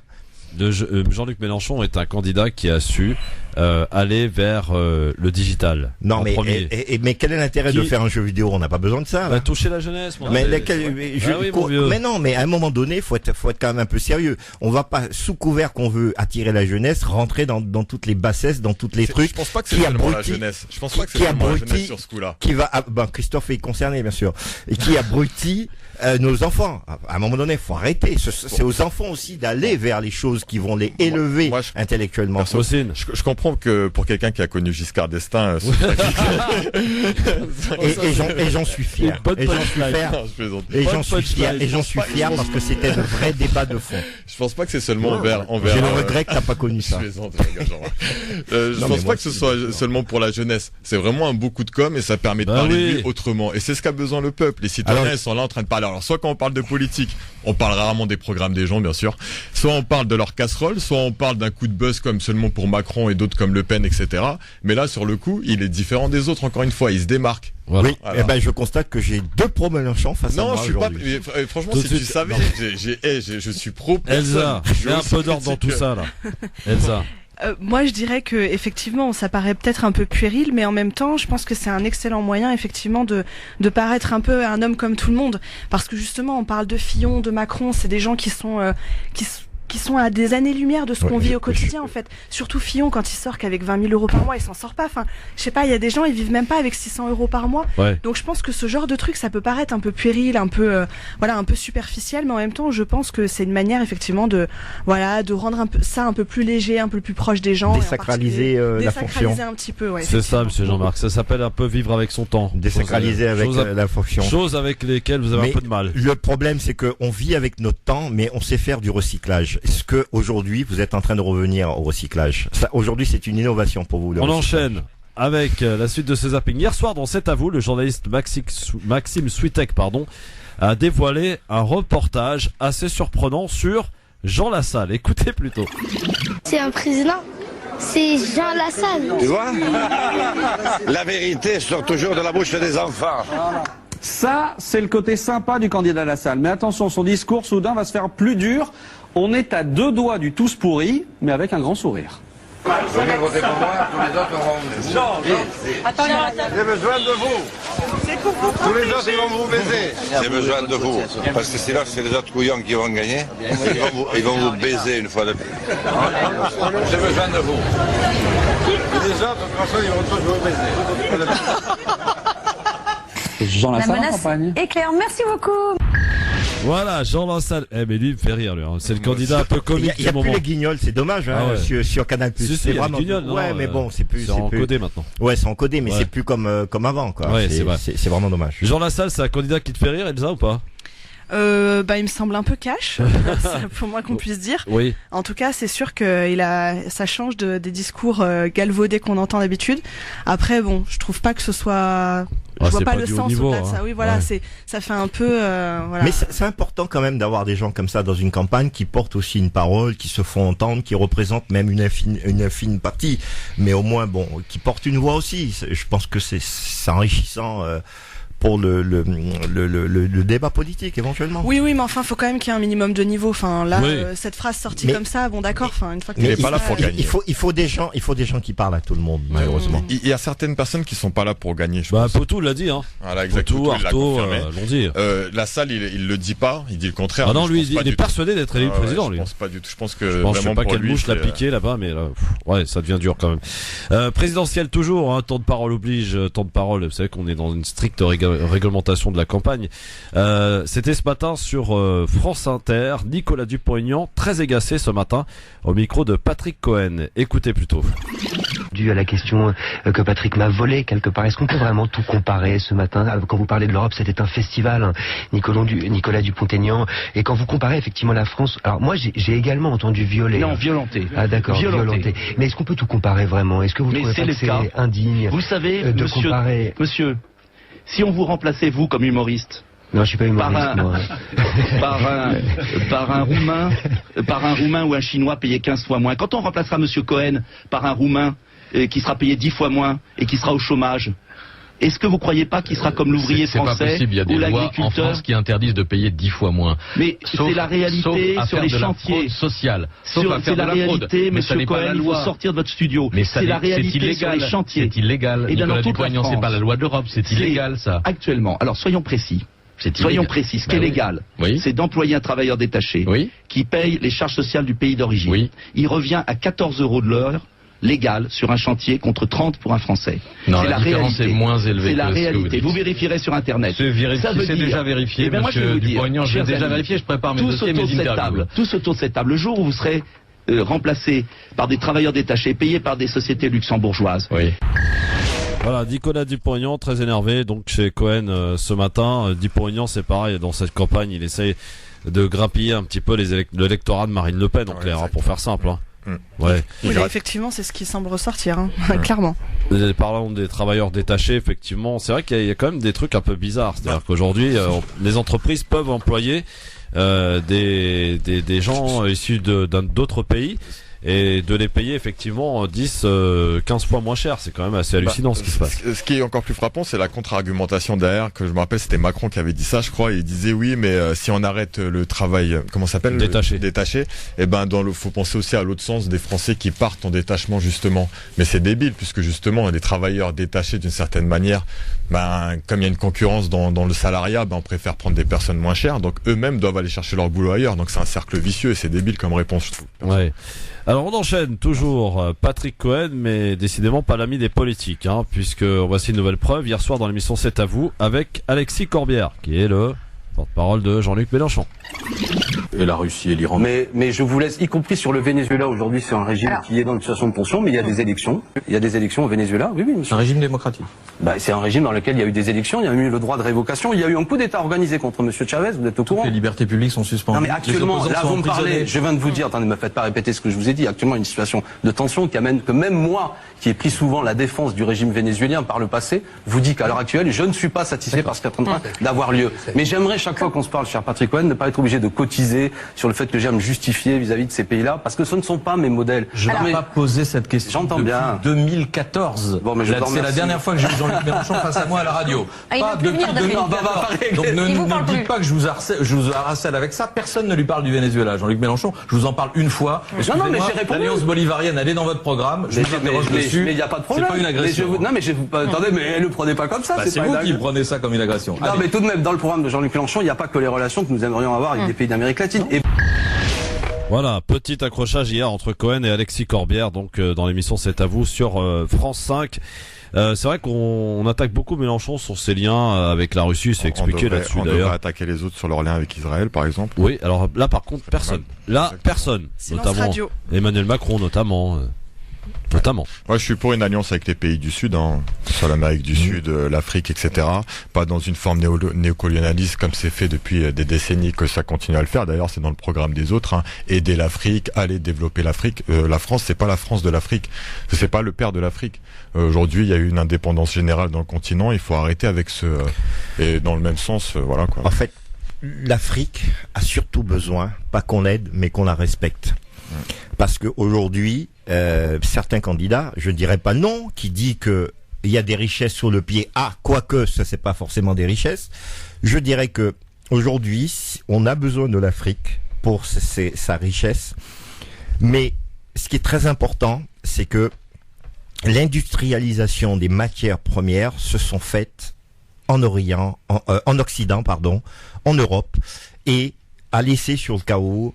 Jean-Luc Mélenchon est un candidat qui a su aller vers le digital. Non, mais quel est l'intérêt de faire un jeu vidéo? On n'a pas besoin de ça. Toucher la jeunesse. Mais non, mais à un moment donné, faut être quand même un peu sérieux. On va pas, sous couvert qu'on veut attirer la jeunesse, rentrer dans toutes les bassesses, dans toutes les trucs. Je pense pas que c'est seulement la jeunesse. Je pense pas que c'est seulement la jeunesse sur ce coup-là. Christophe est concerné, bien sûr, et qui abrutit nos enfants. À un moment donné, faut arrêter. C'est aux enfants aussi d'aller vers les choses qui vont les élever intellectuellement. Je comprends que pour quelqu'un qui a connu Giscard d'Estaing, et j'en suis fier. Et j'en suis fier parce que c'était un vrai débat de fond. Je pense pas que c'est seulement envers. J'ai le regret que t'as pas connu ça. Je pense pas que ce soit seulement pour la jeunesse. C'est vraiment un beau coup de com' et ça permet de parler de lui autrement. Et c'est ce qu'a besoin le peuple. Les citoyens, ils sont là en train de parler. Alors, soit quand on parle de politique, on parle rarement des programmes des gens, bien sûr. Soit on parle de leur casserole, soit on parle d'un coup de buzz comme seulement pour Macron et d'autres comme Le Pen, etc. Mais là, sur le coup, il est différent des autres, encore une fois. Il se démarque. Voilà. Oui, alors. Je constate que j'ai deux pro-Mélenchon face à moi. Non, je suis pas. Franchement, si tu savais, je suis pro. Elsa, mets un peu d'ordre dans tout ça, là. Elsa. Moi, je dirais que effectivement, ça paraît peut-être un peu puéril, mais en même temps, je pense que c'est un excellent moyen, effectivement, de paraître un peu un homme comme tout le monde, parce que justement, on parle de Fillon, de Macron, c'est des gens qui qui sont à des années-lumière de ce qu'on vit au quotidien, en fait. Surtout Fillon, quand il sort qu'avec 20 000 euros par mois, il s'en sort pas. Enfin, je sais pas, il y a des gens, ils vivent même pas avec 600 euros par mois. Ouais. Donc je pense que ce genre de truc, ça peut paraître un peu puéril, un peu, un peu superficiel, mais en même temps, je pense que c'est une manière, effectivement, de rendre un peu plus léger, un peu plus proche des gens. Désacraliser la fonction. Désacraliser un petit peu, ouais. C'est ça, monsieur Jean-Marc. Ça s'appelle un peu vivre avec son temps. Désacraliser avec la fonction. Choses avec lesquelles vous avez un peu de mal. Le problème, c'est qu'on vit avec notre temps, mais on sait faire du recyclage. Est-ce que aujourd'hui, vous êtes en train de revenir au recyclage? Ça, aujourd'hui, c'est une innovation pour vous. On enchaîne avec la suite de ce zapping. Hier soir, dans C'est à vous, le journaliste Maxime Switek, a dévoilé un reportage assez surprenant sur Jean Lassalle. Écoutez plutôt. C'est un président. C'est Jean Lassalle. Tu vois? La vérité sort toujours de la bouche des enfants. Ça, c'est le côté sympa du candidat Lassalle. Mais attention, son discours soudain va se faire plus dur. On est à 2 doigts du tous pourri, mais avec un grand sourire. Vous venez voter pour moi, tous les autres vont... Non. J'ai besoin de vous. Tous les autres, ils vont vous baiser. J'ai besoin de vous. Parce que c'est là que c'est les autres couillons qui vont gagner. Ils vont vous baiser une fois de plus. J'ai besoin de vous. Et les autres, François, ils vont tous vous baiser. Jean Lassalle en campagne. Et Claire, merci beaucoup. Voilà, Jean Lassalle. Mais lui, il me fait rire, lui. C'est le candidat un peu comique. Il y a plus les guignols, c'est dommage, sur Canal+. C'est vraiment guignol, mais bon, c'est plus. C'est encodé maintenant. Ouais, c'est encodé, mais c'est plus comme avant, quoi. Ouais, c'est vrai. C'est vraiment dommage. Jean Lassalle, c'est un candidat qui te fait rire, Elsa, ou pas? Il me semble un peu cash, c'est pour moi qu'on puisse dire. Oui. En tout cas, c'est sûr que ça change des discours galvaudés qu'on entend d'habitude. Après, bon, je trouve pas que ce soit. Je vois pas le sens au-delà de ça. Oui, voilà, ça fait un peu. Voilà. Mais c'est important quand même d'avoir des gens comme ça dans une campagne qui portent aussi une parole, qui se font entendre, qui représentent même une fine partie, mais au moins qui portent une voix aussi. Je pense que c'est enrichissant. Pour le débat politique éventuellement. Oui, mais enfin, faut quand même qu'il y ait un minimum de niveau. Enfin, là, cette phrase sortie comme ça, bon, d'accord. Enfin, une fois que il n'est pas là pour gagner. Il faut des gens qui parlent à tout le monde, malheureusement. Il y a certaines personnes qui sont pas là pour gagner. Je pense. Potou l'a dit, hein. Voilà, exactement. Artaud l'ont dit. Lassalle, il le dit pas. Il dit le contraire. Ah non, lui, il est persuadé d'être élu président, lui. Je pense pas du tout. Je pense que vraiment je sais pas quelle mouche l'a piqué là-bas, mais là, ouais, ça devient dur quand même. Présidentiel toujours, hein, temps de parole oblige, temps de parole. Vous savez qu'on est dans une stricte réglementation de la campagne. C'était ce matin sur France Inter, Nicolas Dupont-Aignan, très agacé ce matin au micro de Patrick Cohen. Écoutez plutôt. Dû à la question que Patrick m'a volé quelque part, est-ce qu'on peut vraiment tout comparer ce matin? Quand vous parlez de l'Europe, c'était un festival, hein, Nicolas Dupont-Aignan, et quand vous comparez effectivement la France, alors moi j'ai également entendu violer. Non, violenter. Ah d'accord, violenter. Mais est-ce qu'on peut tout comparer vraiment? Est-ce que vous trouvez pas que c'est indigne? Vous savez, de comparer... monsieur, si on vous remplaçait vous comme humoriste. Non, je suis pas humoriste, moi. par un Roumain ou un Chinois payé 15 fois moins. Quand on remplacera monsieur Cohen par un Roumain qui sera payé 10 fois moins et qui sera au chômage, est-ce que vous croyez pas qu'il sera comme l'ouvrier français ou l'agriculteur? Il y a des lois en France qui interdisent de payer 10 fois moins. Mais c'est la réalité sur les chantiers. Sociale. C'est la réalité, monsieur Cohen, il faut sortir de votre studio. Mais c'est la réalité sur les chantiers. C'est illégal. Et Nicolas Dupont-Aignan, c'est pas la loi de l'Europe, c'est illégal ça. Actuellement. Alors soyons précis. Soyons précis, ce qui est légal, c'est d'employer un travailleur détaché qui paye les charges sociales du pays d'origine. Il revient à 14 € de l'heure légal sur un chantier contre 30 pour un Français. Non, la différence est moins élevée. C'est la réalité. Vous vérifierez sur Internet. C'est déjà vérifié, monsieur Dupont-Aignan. J'ai déjà vérifié, je prépare mes dossiers, mes interviews. Tous autour de cette table, le jour où vous serez remplacé par des travailleurs détachés, payés par des sociétés luxembourgeoises. Oui. Voilà, Nicolas Dupont-Aignan très énervé donc chez Cohen ce matin. Dupont-Aignan, c'est pareil, dans cette campagne, il essaye de grappiller un petit peu l'électorat de Marine Le Pen en clair, pour faire simple. Hein. Ouais. Oui, effectivement, c'est ce qui semble ressortir, hein, clairement. Parlant des travailleurs détachés, effectivement, c'est vrai qu'il y a quand même des trucs un peu bizarres. C'est-à-dire qu'aujourd'hui, les entreprises peuvent employer des gens issus d'autres pays. et de les payer effectivement 10, 15 fois moins cher. C'est quand même assez hallucinant ce qui se passe. Ce qui est encore plus frappant, c'est la contre-argumentation derrière, que je me rappelle, c'était Macron qui avait dit ça, je crois. Il disait oui, mais si on arrête le travail, comment ça s'appelle, détaché, et ben faut penser aussi à l'autre sens des Français qui partent en détachement justement. Mais c'est débile puisque justement des travailleurs détachés d'une certaine manière, comme il y a une concurrence dans le salariat, on préfère prendre des personnes moins chères, donc eux-mêmes doivent aller chercher leur boulot ailleurs. Donc c'est un cercle vicieux et c'est débile comme réponse, je trouve. Ouais. Alors on enchaîne toujours Patrick Cohen, mais décidément pas l'ami des politiques, puisque voici une nouvelle preuve hier soir dans l'émission C'est à vous avec Alexis Corbière, qui est le porte-parole de Jean-Luc Mélenchon. Et la Russie et l'Iran. Mais je vous laisse, y compris sur le Venezuela, aujourd'hui c'est un régime qui est dans une situation de tension, mais il y a des élections. Il y a des élections au Venezuela, oui, monsieur. C'est un régime démocratique. C'est un régime dans lequel il y a eu des élections, il y a eu le droit de révocation, il y a eu un coup d'État organisé contre monsieur Chavez, vous êtes au courant. Les libertés publiques sont suspendues. Non mais actuellement, là vous me parlez, je viens de vous dire, attendez, ne me faites pas répéter ce que je vous ai dit, actuellement une situation de tension qui amène que même moi, qui ai pris souvent la défense du régime vénézuélien par le passé, vous dit qu'à l'heure actuelle, je ne suis pas satisfait par ce qui est en train d'avoir lieu. Mais j'aimerais chaque fois qu'on se parle, cher Patrick Cohen, ne pas être obligé de cotiser sur le fait que j'aime me justifier vis-à-vis de ces pays-là, parce que ce ne sont pas mes modèles. Je n'ai pas posé cette question depuis 2014. Bon, mais c'est la dernière fois que j'ai eu Jean-Luc Mélenchon face à moi à la radio. Pas depuis 2014. Donc ne dites pas que je vous harcèle avec ça. Personne ne lui parle du Venezuela. Jean-Luc Mélenchon, je vous en parle une fois. Non, mais j'ai répondu. L'Alliance bolivarienne, elle est dans votre programme. Je vous interroge dessus. Mais il n'y a pas de problème. C'est pas une agression. Attendez, mais ne le prenez pas comme ça. C'est vous qui prenez ça comme une agression. Non, mais tout de même, dans le programme de Jean-Luc Mélenchon, il n'y a pas que les relations que nous aimerions avoir avec des pays d'Amérique latine. Voilà, petit accrochage hier entre Cohen et Alexis Corbière, donc dans l'émission C'est à vous sur France 5. C'est vrai qu'on attaque beaucoup Mélenchon sur ses liens avec la Russie, c'est expliqué là-dessus d'ailleurs. On devrait attaquer les autres sur leurs liens avec Israël, par exemple. Oui, alors là par contre personne. Là personne, notamment Emmanuel Macron notamment. Moi, je suis pour une alliance avec les pays du Sud, sur l'Amérique du Sud, l'Afrique, etc. Pas dans une forme néocolonialiste comme c'est fait depuis des décennies que ça continue à le faire. D'ailleurs, c'est dans le programme des autres. Aider l'Afrique, aller développer l'Afrique. La France, c'est pas la France de l'Afrique. C'est pas le père de l'Afrique. Aujourd'hui, il y a eu une indépendance générale dans le continent. Il faut arrêter avec et dans le même sens, voilà quoi. En fait, l'Afrique a surtout besoin, pas qu'on l'aide, mais qu'on la respecte. Parce que aujourd'hui, certains candidats, je dirais pas non, qui dit que il y a des richesses sur le pied. Quoique ça c'est pas forcément des richesses. Je dirais que aujourd'hui, on a besoin de l'Afrique pour sa richesse. Mais ce qui est très important, c'est que l'industrialisation des matières premières se sont faites en Occident, en Europe, et a laissé sur le chaos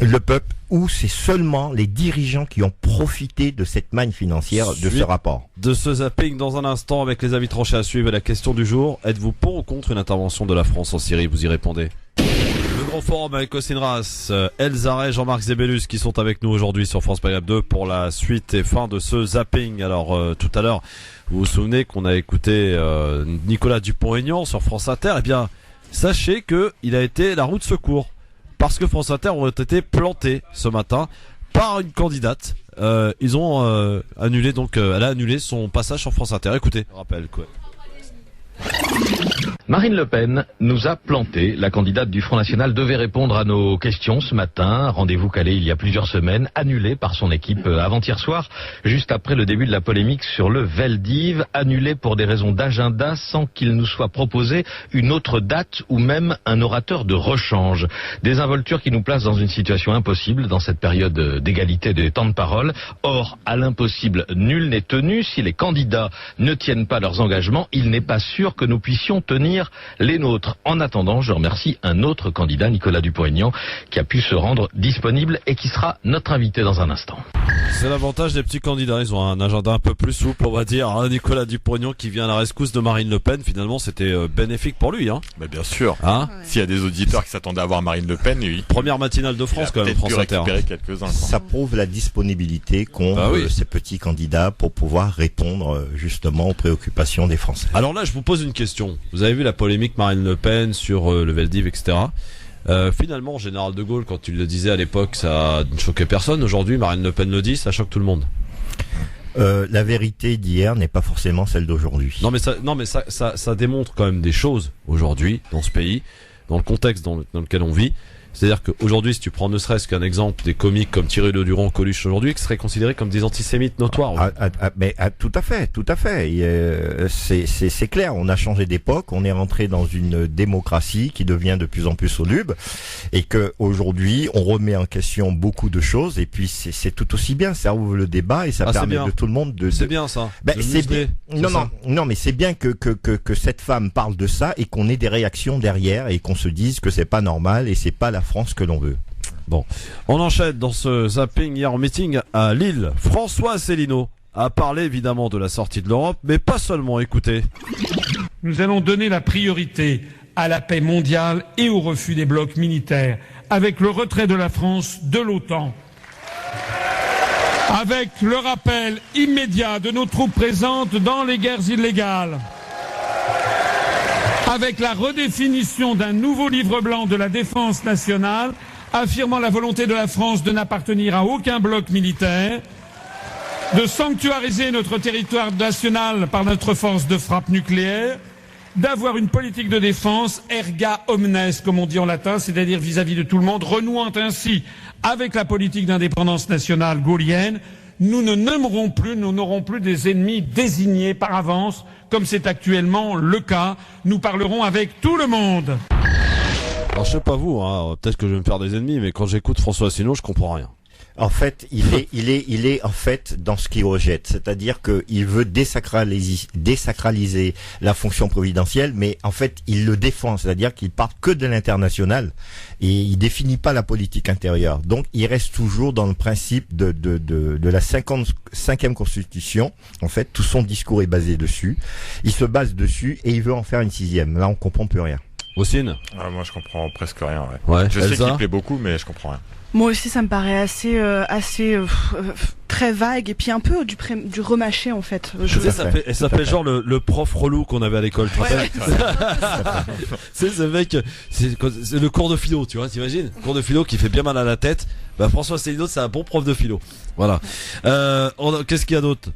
le peuple, où c'est seulement les dirigeants qui ont profité de cette manne financière, de ce rapport. De ce zapping dans un instant avec les avis tranchés à suivre. La question du jour, êtes-vous pour ou contre une intervention de la France en Syrie? Vous y répondez. Le grand forum avec Cosinras, Elsa Ray, Jean-Marc Zébellus qui sont avec nous aujourd'hui sur France Maghreb 2 pour la suite et fin de ce zapping. Alors tout à l'heure, vous vous souvenez qu'on a écouté Nicolas Dupont-Aignan sur France Inter. Eh bien, sachez que il a été la roue de secours. Parce que France Inter ont été plantés ce matin par une candidate. Ils ont annulé, donc elle a annulé son passage sur France Inter. Écoutez, rappel quoi. Marine Le Pen nous a planté. La candidate du Front National devait répondre à nos questions ce matin. Rendez-vous calé il y a plusieurs semaines, annulé par son équipe avant-hier soir, juste après le début de la polémique sur le Veldiv, annulé pour des raisons d'agenda sans qu'il nous soit proposé une autre date ou même un orateur de rechange. Désinvolture qui nous place dans une situation impossible dans cette période d'égalité des temps de parole. Or, à l'impossible, nul n'est tenu. Si les candidats ne tiennent pas leurs engagements, il n'est pas sûr que nous puissions tenir les nôtres. En attendant, je remercie un autre candidat, Nicolas Dupont-Aignan, qui a pu se rendre disponible et qui sera notre invité dans un instant. C'est l'avantage des petits candidats, ils ont un agenda un peu plus souple, on va dire. Nicolas Dupont-Aignan qui vient à la rescousse de Marine Le Pen, finalement c'était bénéfique pour lui. Mais bien sûr. S'il y a des auditeurs qui s'attendaient à voir Marine Le Pen, oui. Première matinale de France quand même, France Inter. Ça prouve la disponibilité qu'ont ces petits candidats pour pouvoir répondre justement aux préoccupations des Français. Alors là, je vous pose une question. Vous avez vu la polémique Marine Le Pen sur le Veldiv, etc. Finalement, Général de Gaulle, quand il le disait à l'époque, ça ne choquait personne. Aujourd'hui, Marine Le Pen le dit, ça choque tout le monde. La vérité d'hier n'est pas forcément celle d'aujourd'hui. Non mais ça démontre quand même des choses aujourd'hui dans ce pays, dans le contexte dans lequel on vit. C'est-à-dire qu'aujourd'hui, si tu prends ne serait-ce qu'un exemple des comiques comme Thierry Le Durand, Coluche aujourd'hui, qui seraient considérés comme des antisémites notoires. Tout à fait. C'est clair. On a changé d'époque. On est rentré dans une démocratie qui devient de plus en plus soluble, et que aujourd'hui, on remet en question beaucoup de choses. Et puis c'est tout aussi bien. Ça ouvre le débat et ça permet de tout le monde de. C'est bien ça. C'est bien. Non, mais c'est bien que cette femme parle de ça et qu'on ait des réactions derrière et qu'on se dise que c'est pas normal et c'est pas la France que l'on veut. Bon, on enchaîne dans ce zapping hier en meeting à Lille. François Asselineau a parlé évidemment de la sortie de l'Europe, mais pas seulement. Écoutez. Nous allons donner la priorité à la paix mondiale et au refus des blocs militaires, avec le retrait de la France de l'OTAN, avec le rappel immédiat de nos troupes présentes dans les guerres illégales, avec la redéfinition d'un nouveau livre blanc de la défense nationale, affirmant la volonté de la France de n'appartenir à aucun bloc militaire, de sanctuariser notre territoire national par notre force de frappe nucléaire, d'avoir une politique de défense erga omnes, comme on dit en latin, c'est-à-dire vis-à-vis de tout le monde, renouant ainsi avec la politique d'indépendance nationale gaullienne. Nous ne nommerons plus, nous n'aurons plus des ennemis désignés par avance, comme c'est actuellement le cas. Nous parlerons avec tout le monde. Alors je sais pas vous, peut-être que je vais me faire des ennemis, mais quand j'écoute François Asselineau, je comprends rien. En fait, il est en fait dans ce qu'il rejette, c'est-à-dire qu'il veut désacraliser la fonction providentielle, mais en fait, il le défend, c'est-à-dire qu'il parle que de l'international et il définit pas la politique intérieure. Donc, il reste toujours dans le principe de la 55e Constitution. En fait, tout son discours est basé dessus. Il se base dessus et il veut en faire une 6e. Là, on comprend plus rien. Ossine ? Moi, je comprends presque rien. Je sais qu'il plaît beaucoup, mais je comprends rien. Moi aussi, ça me paraît assez très vague et puis un peu du remâché en fait. Ça fait genre le prof relou qu'on avait à l'école. C'est ce mec, c'est le cours de philo, tu vois, t'imagines, cours de philo qui fait bien mal à la tête. François Asselineau, c'est un bon prof de philo. Voilà. Qu'est-ce qu'il y a d'autre?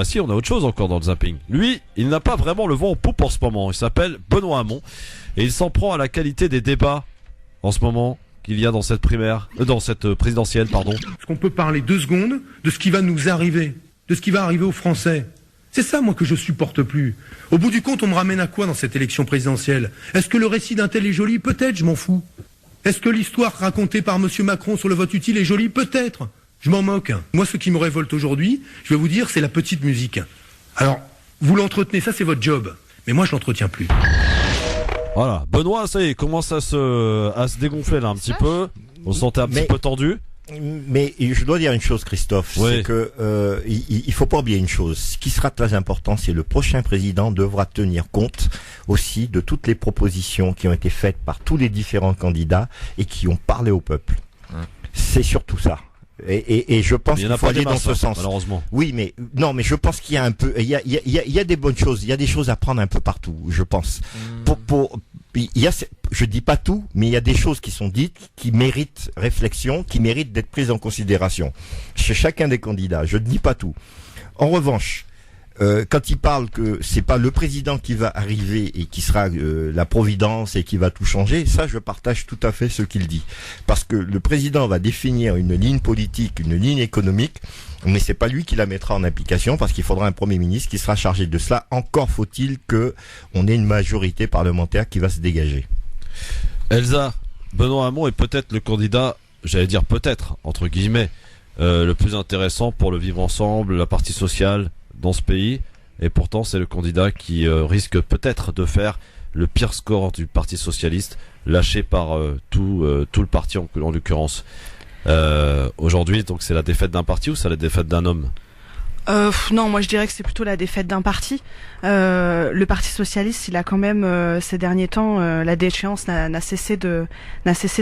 Si, on a autre chose encore dans le zapping. Lui, il n'a pas vraiment le vent en poupe en ce moment. Il s'appelle Benoît Hamon et il s'en prend à la qualité des débats en ce moment qu'il y a dans cette présidentielle, pardon. Est-ce qu'on peut parler 2 secondes de ce qui va nous arriver, de ce qui va arriver aux Français? C'est ça, moi, que je supporte plus. Au bout du compte, on me ramène à quoi dans cette élection présidentielle? Est-ce que le récit d'un tel est joli? Peut-être, je m'en fous. Est-ce que l'histoire racontée par monsieur Macron sur le vote utile est jolie? Peut-être. Je m'en moque. Moi, ce qui me révolte aujourd'hui, je vais vous dire, c'est la petite musique. Alors, vous l'entretenez, ça c'est votre job. Mais moi, je l'entretiens plus. Voilà, Benoît, ça y est, commence à se dégonfler là un petit peu. On se sentait un petit peu tendu. Mais je dois dire une chose, Christophe, c'est que il faut pas oublier une chose. Ce qui sera très important, c'est le prochain président devra tenir compte aussi de toutes les propositions qui ont été faites par tous les différents candidats et qui ont parlé au peuple. C'est surtout ça. Et je pense qu'il faut aller dans ce sens. Malheureusement. Oui, mais non, mais je pense qu'il y a un peu, il y a des bonnes choses, il y a des choses à prendre un peu partout, je pense. Je dis pas tout, mais il y a des choses qui sont dites, qui méritent réflexion, qui méritent d'être prises en considération chez chacun des candidats. Je ne dis pas tout. En revanche, quand il parle que c'est pas le président qui va arriver et qui sera la providence et qui va tout changer, ça je partage tout à fait ce qu'il dit, parce que le président va définir une ligne politique, une ligne économique, mais c'est pas lui qui la mettra en application, parce qu'il faudra un premier ministre qui sera chargé de cela. Encore faut-il que on ait une majorité parlementaire qui va se dégager. Elsa, Benoît Hamon est peut-être le candidat, j'allais dire peut-être entre guillemets, le plus intéressant pour le vivre ensemble, la partie sociale dans ce pays, et pourtant c'est le candidat qui risque peut-être de faire le pire score du Parti Socialiste, lâché par tout le parti en l'occurrence. Aujourd'hui, donc c'est la défaite d'un parti ou c'est la défaite d'un homme? Non, moi je dirais que c'est plutôt la défaite d'un parti. Le Parti Socialiste, il a quand même ces derniers temps, la déchéance n'a cessé de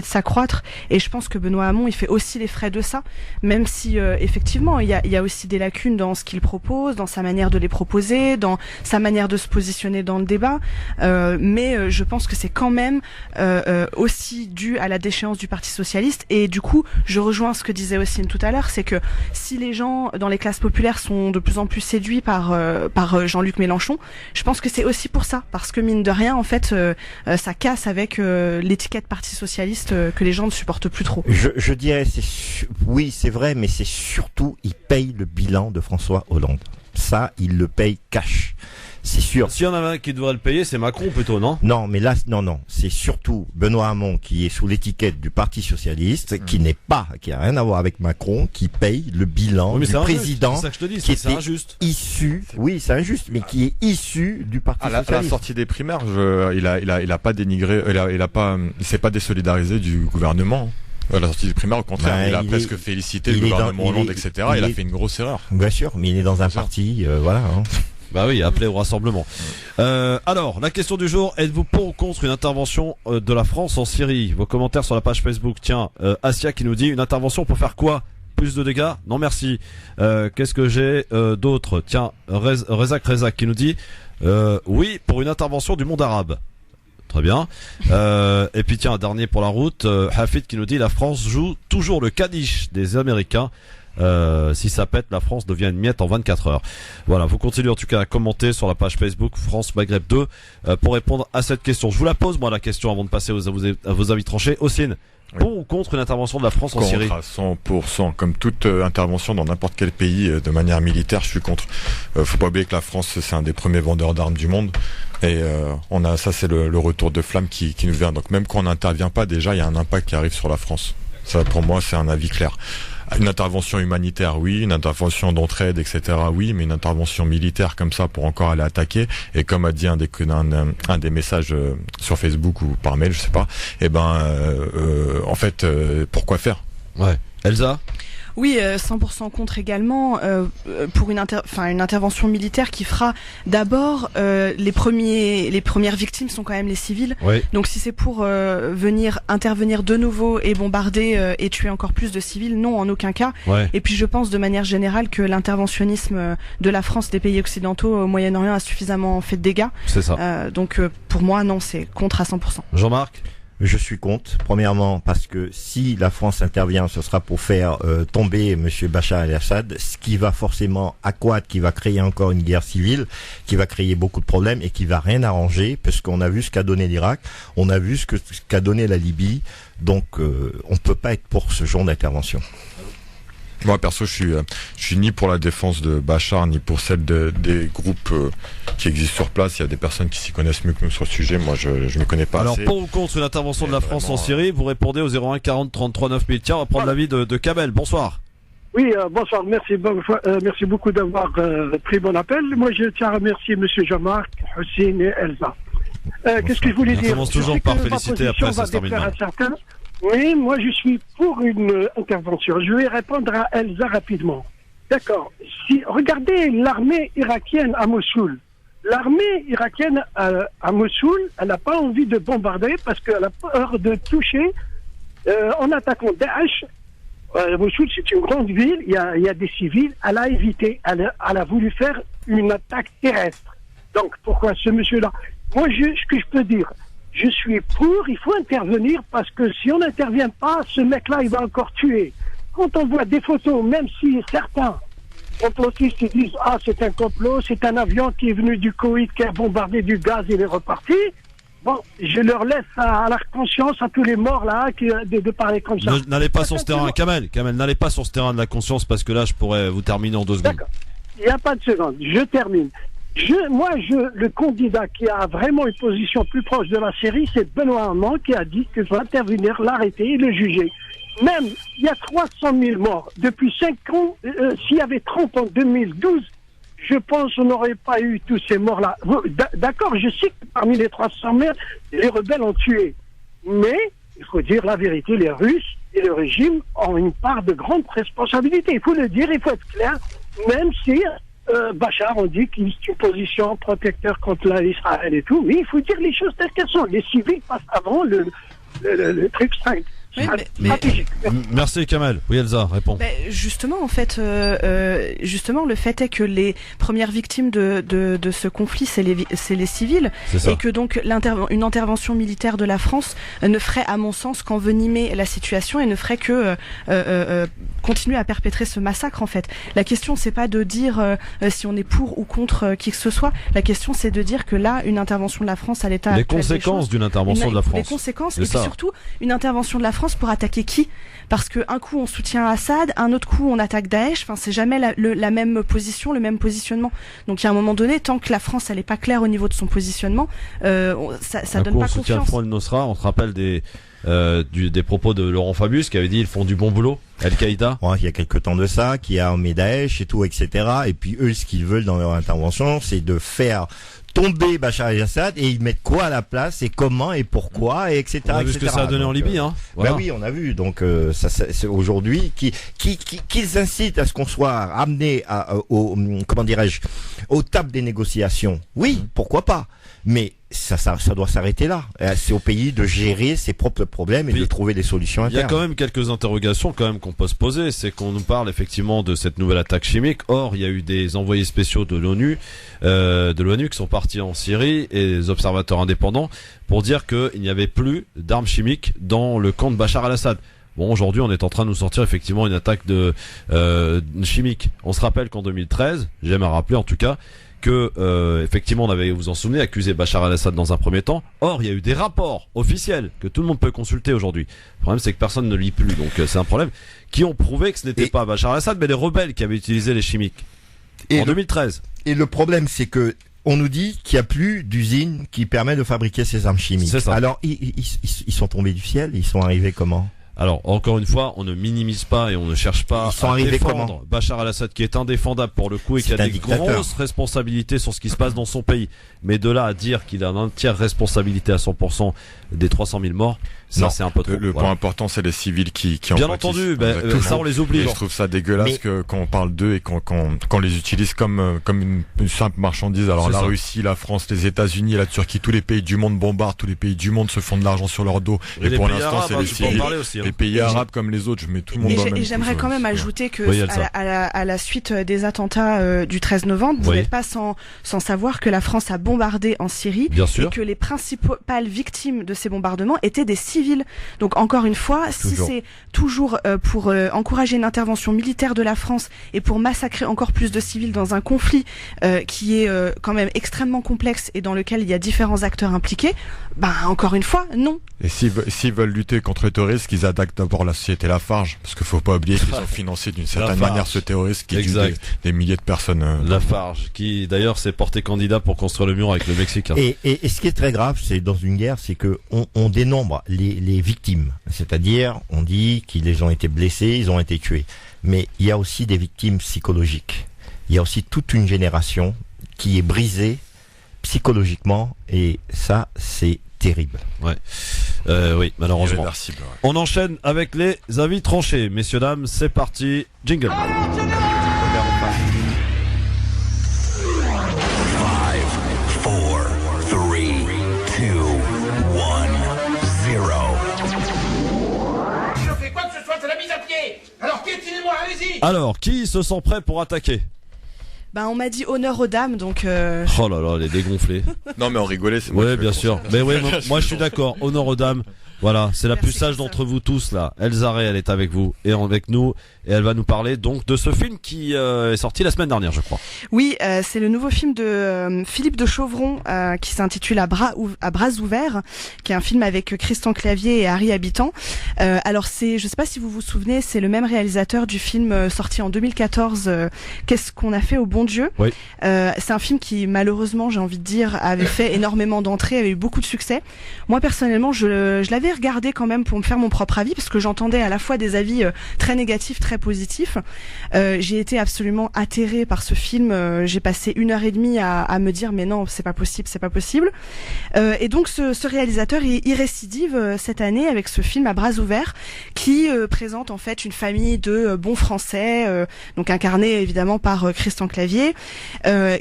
s'accroître, et je pense que Benoît Hamon, il fait aussi les frais de ça, même si effectivement il y a aussi des lacunes dans ce qu'il propose, dans sa manière de les proposer, dans sa manière de se positionner dans le débat, mais je pense que c'est quand même aussi dû à la déchéance du Parti Socialiste. Et du coup, je rejoins ce que disait Ossine tout à l'heure, c'est que si les gens dans les classes populaires sont sont de plus en plus séduits par Jean-Luc Mélenchon. Je pense que c'est aussi pour ça, parce que mine de rien, en fait, ça casse avec l'étiquette Parti socialiste que les gens ne supportent plus trop. Je dirais, oui, c'est vrai, mais c'est surtout, il paye le bilan de François Hollande. Ça, il le paye cash. C'est sûr. S'il y en a un qui devrait le payer, c'est Macron plutôt, non? Non, mais là, non. C'est surtout Benoît Hamon qui est sous l'étiquette du Parti socialiste, qui a rien à voir avec Macron, qui paye le bilan du président. C'est ça que je te dis, qui c'est injuste. Issu, oui, c'est injuste, mais qui est issu du Parti socialiste. À la sortie des primaires, il a pas dénigré, il s'est pas désolidarisé du gouvernement. À la sortie des primaires, au contraire, il a presque félicité le gouvernement Hollande, etc. Il a fait une grosse erreur. Bien sûr, mais il est dans un parti, voilà. Hein. Bah oui, appelé au rassemblement. Alors, la question du jour, êtes-vous pour ou contre une intervention de la France en Syrie? Vos commentaires sur la page Facebook. Tiens, Asia qui nous dit, une intervention pour faire quoi? Plus de dégâts? Non merci. Qu'est-ce que j'ai d'autre? Tiens, Rezak qui nous dit, oui, pour une intervention du monde arabe. Très bien. Et puis tiens, dernier pour la route, Hafid qui nous dit, la France joue toujours le Kaddish des Américains. Si ça pète, la France devient une miette en 24 heures. Voilà, vous continuez en tout cas à commenter sur la page Facebook France Maghreb 2 pour répondre à cette question. Je vous la pose moi la question avant de passer à vos avis tranchés. Ossine, pour ou contre une intervention de la France en Syrie? À 100%, comme toute intervention dans n'importe quel pays de manière militaire, je suis contre. Faut pas oublier que la France c'est un des premiers vendeurs d'armes du monde et ça c'est le retour de flamme qui nous vient. Donc même quand on n'intervient pas, déjà il y a un impact qui arrive sur la France. Ça pour moi c'est un avis clair. Une intervention humanitaire, oui. Une intervention d'entraide, etc., oui. Mais une intervention militaire comme ça pour encore aller attaquer. Et comme a dit un des messages sur Facebook ou par mail, je sais pas. En fait, pourquoi faire? Ouais. Elsa? Oui, 100% contre également pour une intervention militaire qui fera d'abord les premières victimes sont quand même les civils. Oui. Donc si c'est pour venir intervenir de nouveau et bombarder et tuer encore plus de civils, non, en aucun cas. Ouais. Et puis je pense de manière générale que l'interventionnisme de la France, des pays occidentaux au Moyen-Orient a suffisamment fait de dégâts. C'est ça. Donc pour moi, non, c'est contre à 100%. Jean-Marc? Je suis contre. Premièrement, parce que si la France intervient, ce sera pour faire tomber Monsieur Bachar el-Assad, ce qui va forcément accroître, qui va créer encore une guerre civile, qui va créer beaucoup de problèmes et qui va rien arranger, parce qu'on a vu ce qu'a donné l'Irak, on a vu ce qu'a donné la Libye, donc on peut pas être pour ce genre d'intervention. Moi perso, je suis ni pour la défense de Bachar ni pour celle des groupes qui existent sur place. Il y a des personnes qui s'y connaissent mieux que nous sur le sujet. Moi, je ne connais pas. Alors assez. pour ou contre une intervention de la France en Syrie, vous répondez au 01 40 33 9000. Tiens, on va prendre l'avis de Kamel. Bonsoir. Oui, bonsoir. Merci beaucoup d'avoir pris mon appel. Moi, je tiens à remercier Monsieur Jean-Marc, Hussein et Elsa. Qu'est-ce que je voulais dire? On commence toujours par féliciter, après ça se termine mal. Oui, moi je suis pour une intervention. Je vais répondre à Elsa rapidement. D'accord. Regardez l'armée irakienne à Mossoul. L'armée irakienne à Mossoul, elle n'a pas envie de bombarder parce qu'elle a peur de toucher en attaquant Daesh. Mossoul, c'est une grande ville, il y a des civils. Elle a évité, elle a voulu faire une attaque terrestre. Donc pourquoi ce monsieur-là? Moi, ce que je peux dire, je suis pour, il faut intervenir parce que si on n'intervient pas, ce mec-là, il va encore tuer. Quand on voit des photos, même si certains complotistes ils disent « Ah, c'est un complot, c'est un avion qui est venu du Koweït, qui a bombardé du gaz, il est reparti », bon, je leur laisse à leur conscience, à tous les morts là, de parler comme ça. N'allez pas sur ce terrain, Kamel, n'allez pas sur ce terrain de la conscience parce que là, je pourrais vous terminer en 2 secondes. D'accord, il n'y a pas de seconde, je termine. Le candidat qui a vraiment une position plus proche de la Syrie, c'est Benoît Hamon qui a dit qu'il faut intervenir, l'arrêter et le juger. Même, il y a 300 000 morts. Depuis 5 ans, s'il y avait 30 en 2012, je pense qu'on n'aurait pas eu tous ces morts-là. D'accord, je sais que parmi les 300 000, les rebelles ont tué. Mais, il faut dire la vérité, les Russes et le régime ont une part de grande responsabilité. Il faut le dire, il faut être clair, même si... Bachar, on dit qu'il est une position protecteur contre l'Israël et tout, mais il faut dire les choses telles qu'elles sont. Les civils passent avant le truc 5. Oui, mais... Merci Kamel. Oui Elsa, réponds. Justement, en fait, justement, le fait est que les premières victimes de ce conflit, c'est les civils, et que donc une intervention militaire de la France ne ferait, à mon sens, qu'envenimer la situation et ne ferait que continuer à perpétrer ce massacre. En fait, la question c'est pas de dire si on est pour ou contre qui que ce soit. La question c'est de dire que là, une intervention de la France à l'état actuel des choses, les conséquences d'une intervention de la France. Les conséquences, et puis surtout une intervention de la France pour attaquer qui? Parce que un coup on soutient Assad, un autre coup on attaque Daesh. Enfin, c'est jamais la même position, le même positionnement. Donc, il y a un moment donné, tant que la France elle est pas claire au niveau de son positionnement, ça donne pas confiance. On soutient le Front al-Nosra. On se rappelle des propos de Laurent Fabius qui avait dit ils font du bon boulot. Al-Qaïda. Ouais, il y a quelque temps de ça, qui a armé Daesh et tout, etc. Et puis eux, ce qu'ils veulent dans leur intervention, c'est de faire tomber Bachar el-Assad, et ils mettent quoi à la place et comment et pourquoi et etc. On a vu ce que ça a donné en Libye, hein. Voilà. Oui, on a vu. Donc c'est aujourd'hui qu'ils incitent à ce qu'on soit amené aux tables des négociations. Oui, pourquoi pas. Mais ça doit s'arrêter là. C'est au pays de gérer ses propres problèmes et de trouver des solutions internes. Il y a quand même quelques interrogations qu'on peut se poser. C'est qu'on nous parle effectivement de cette nouvelle attaque chimique. Or, il y a eu des envoyés spéciaux de l'ONU qui sont partis en Syrie, et des observateurs indépendants pour dire qu'il n'y avait plus d'armes chimiques dans le camp de Bachar el-Assad. Bon, aujourd'hui, on est en train de nous sortir effectivement une attaque de chimique. On se rappelle qu'en 2013, j'aime à rappeler en tout cas, que effectivement on avait, vous en souvenez, accusé Bachar el-Assad dans un premier temps. Or, il y a eu des rapports officiels que tout le monde peut consulter aujourd'hui. Le problème, c'est que personne ne lit plus, donc c'est un problème, qui ont prouvé que ce n'était pas Bachar el-Assad, mais les rebelles qui avaient utilisé les chimiques en 2013. Et le problème, c'est que on nous dit qu'il n'y a plus d'usine qui permet de fabriquer ces armes chimiques. C'est ça. Alors, ils sont tombés du ciel, ils sont arrivés comment ? Alors, encore une fois, on ne minimise pas et on ne cherche pas à défendre Bachar el-Assad, qui est indéfendable pour le coup et qui a des grosses responsabilités sur ce qui se passe dans son pays. Mais de là à dire qu'il a une entière responsabilité à 100% des 300 000 morts, ça c'est un peu trop. Le point important, c'est les civils qui en bien entendu, ça on les oublie. Et je trouve ça dégueulasse que quand on parle d'eux et qu'on les utilise comme une simple marchandise. Alors la Russie, la France, les États-Unis, la Turquie, tous les pays du monde bombardent, tous les pays du monde se font de l'argent sur leur dos. Et pour l'instant, c'est les civils. Les pays arabes comme les autres, je mets tout le monde dans le même. Et j'aimerais quand même ajouter que à la suite des attentats du 13 novembre, vous n'êtes pas sans savoir que la France a bombardé en Syrie, et que les principales victimes de ces bombardements étaient des civils. Donc encore une fois, si c'est toujours pour encourager une intervention militaire de la France et pour massacrer encore plus de civils dans un conflit qui est quand même extrêmement complexe et dans lequel il y a différents acteurs impliqués, encore une fois, non. Et s'ils veulent lutter contre le terrorisme, qu'ils attaquent d'abord la société Lafarge, parce qu'il faut pas oublier qu'ils ont financé d'une certaine manière ce terroriste qui tue des milliers de personnes. Lafarge, qui d'ailleurs s'est porté candidat pour construire le mur avec le Mexique. Hein. Et ce qui est très grave, c'est dans une guerre, c'est que on dénombre les victimes. C'est-à-dire, on dit qu'ils ont été blessés, ils ont été tués. Mais il y a aussi des victimes psychologiques. Il y a aussi toute une génération qui est brisée psychologiquement, et ça, c'est terrible. Ouais. Oui, malheureusement. On enchaîne avec les avis tranchés. Messieurs, dames, c'est parti. Jingle. Alors, qui se sent prêt pour attaquer ? On m'a dit honneur aux dames, donc... Oh là là, les dégonflés. Non, mais on rigolait, c'est moi. Ouais, bien sûr. Mais ouais, moi je suis d'accord. Honneur aux dames. Voilà, c'est la plus sage d'entre vous tous là. Elsa Ray, elle est avec vous et avec nous, et elle va nous parler donc de ce film qui est sorti la semaine dernière, je crois. Oui, c'est le nouveau film de Philippe de Chauvron qui s'intitule à bras ouverts, qui est un film avec Christian Clavier et Harry Habitant. Alors je sais pas si vous vous souvenez, c'est le même réalisateur du film sorti en 2014. Qu'est-ce qu'on a fait au bon Dieu ? Oui. C'est un film qui malheureusement, j'ai envie de dire, avait fait énormément d'entrées, avait eu beaucoup de succès. Moi personnellement, je l'avais regardé quand même pour me faire mon propre avis, parce que j'entendais à la fois des avis très négatifs, très positifs. J'ai été absolument atterrée par ce film. J'ai passé 1h30 à me dire mais non, c'est pas possible, c'est pas possible. Et donc ce réalisateur il récidive cette année avec ce film à bras ouverts qui présente en fait une famille de bons Français, donc incarnés évidemment par Christian Clavier,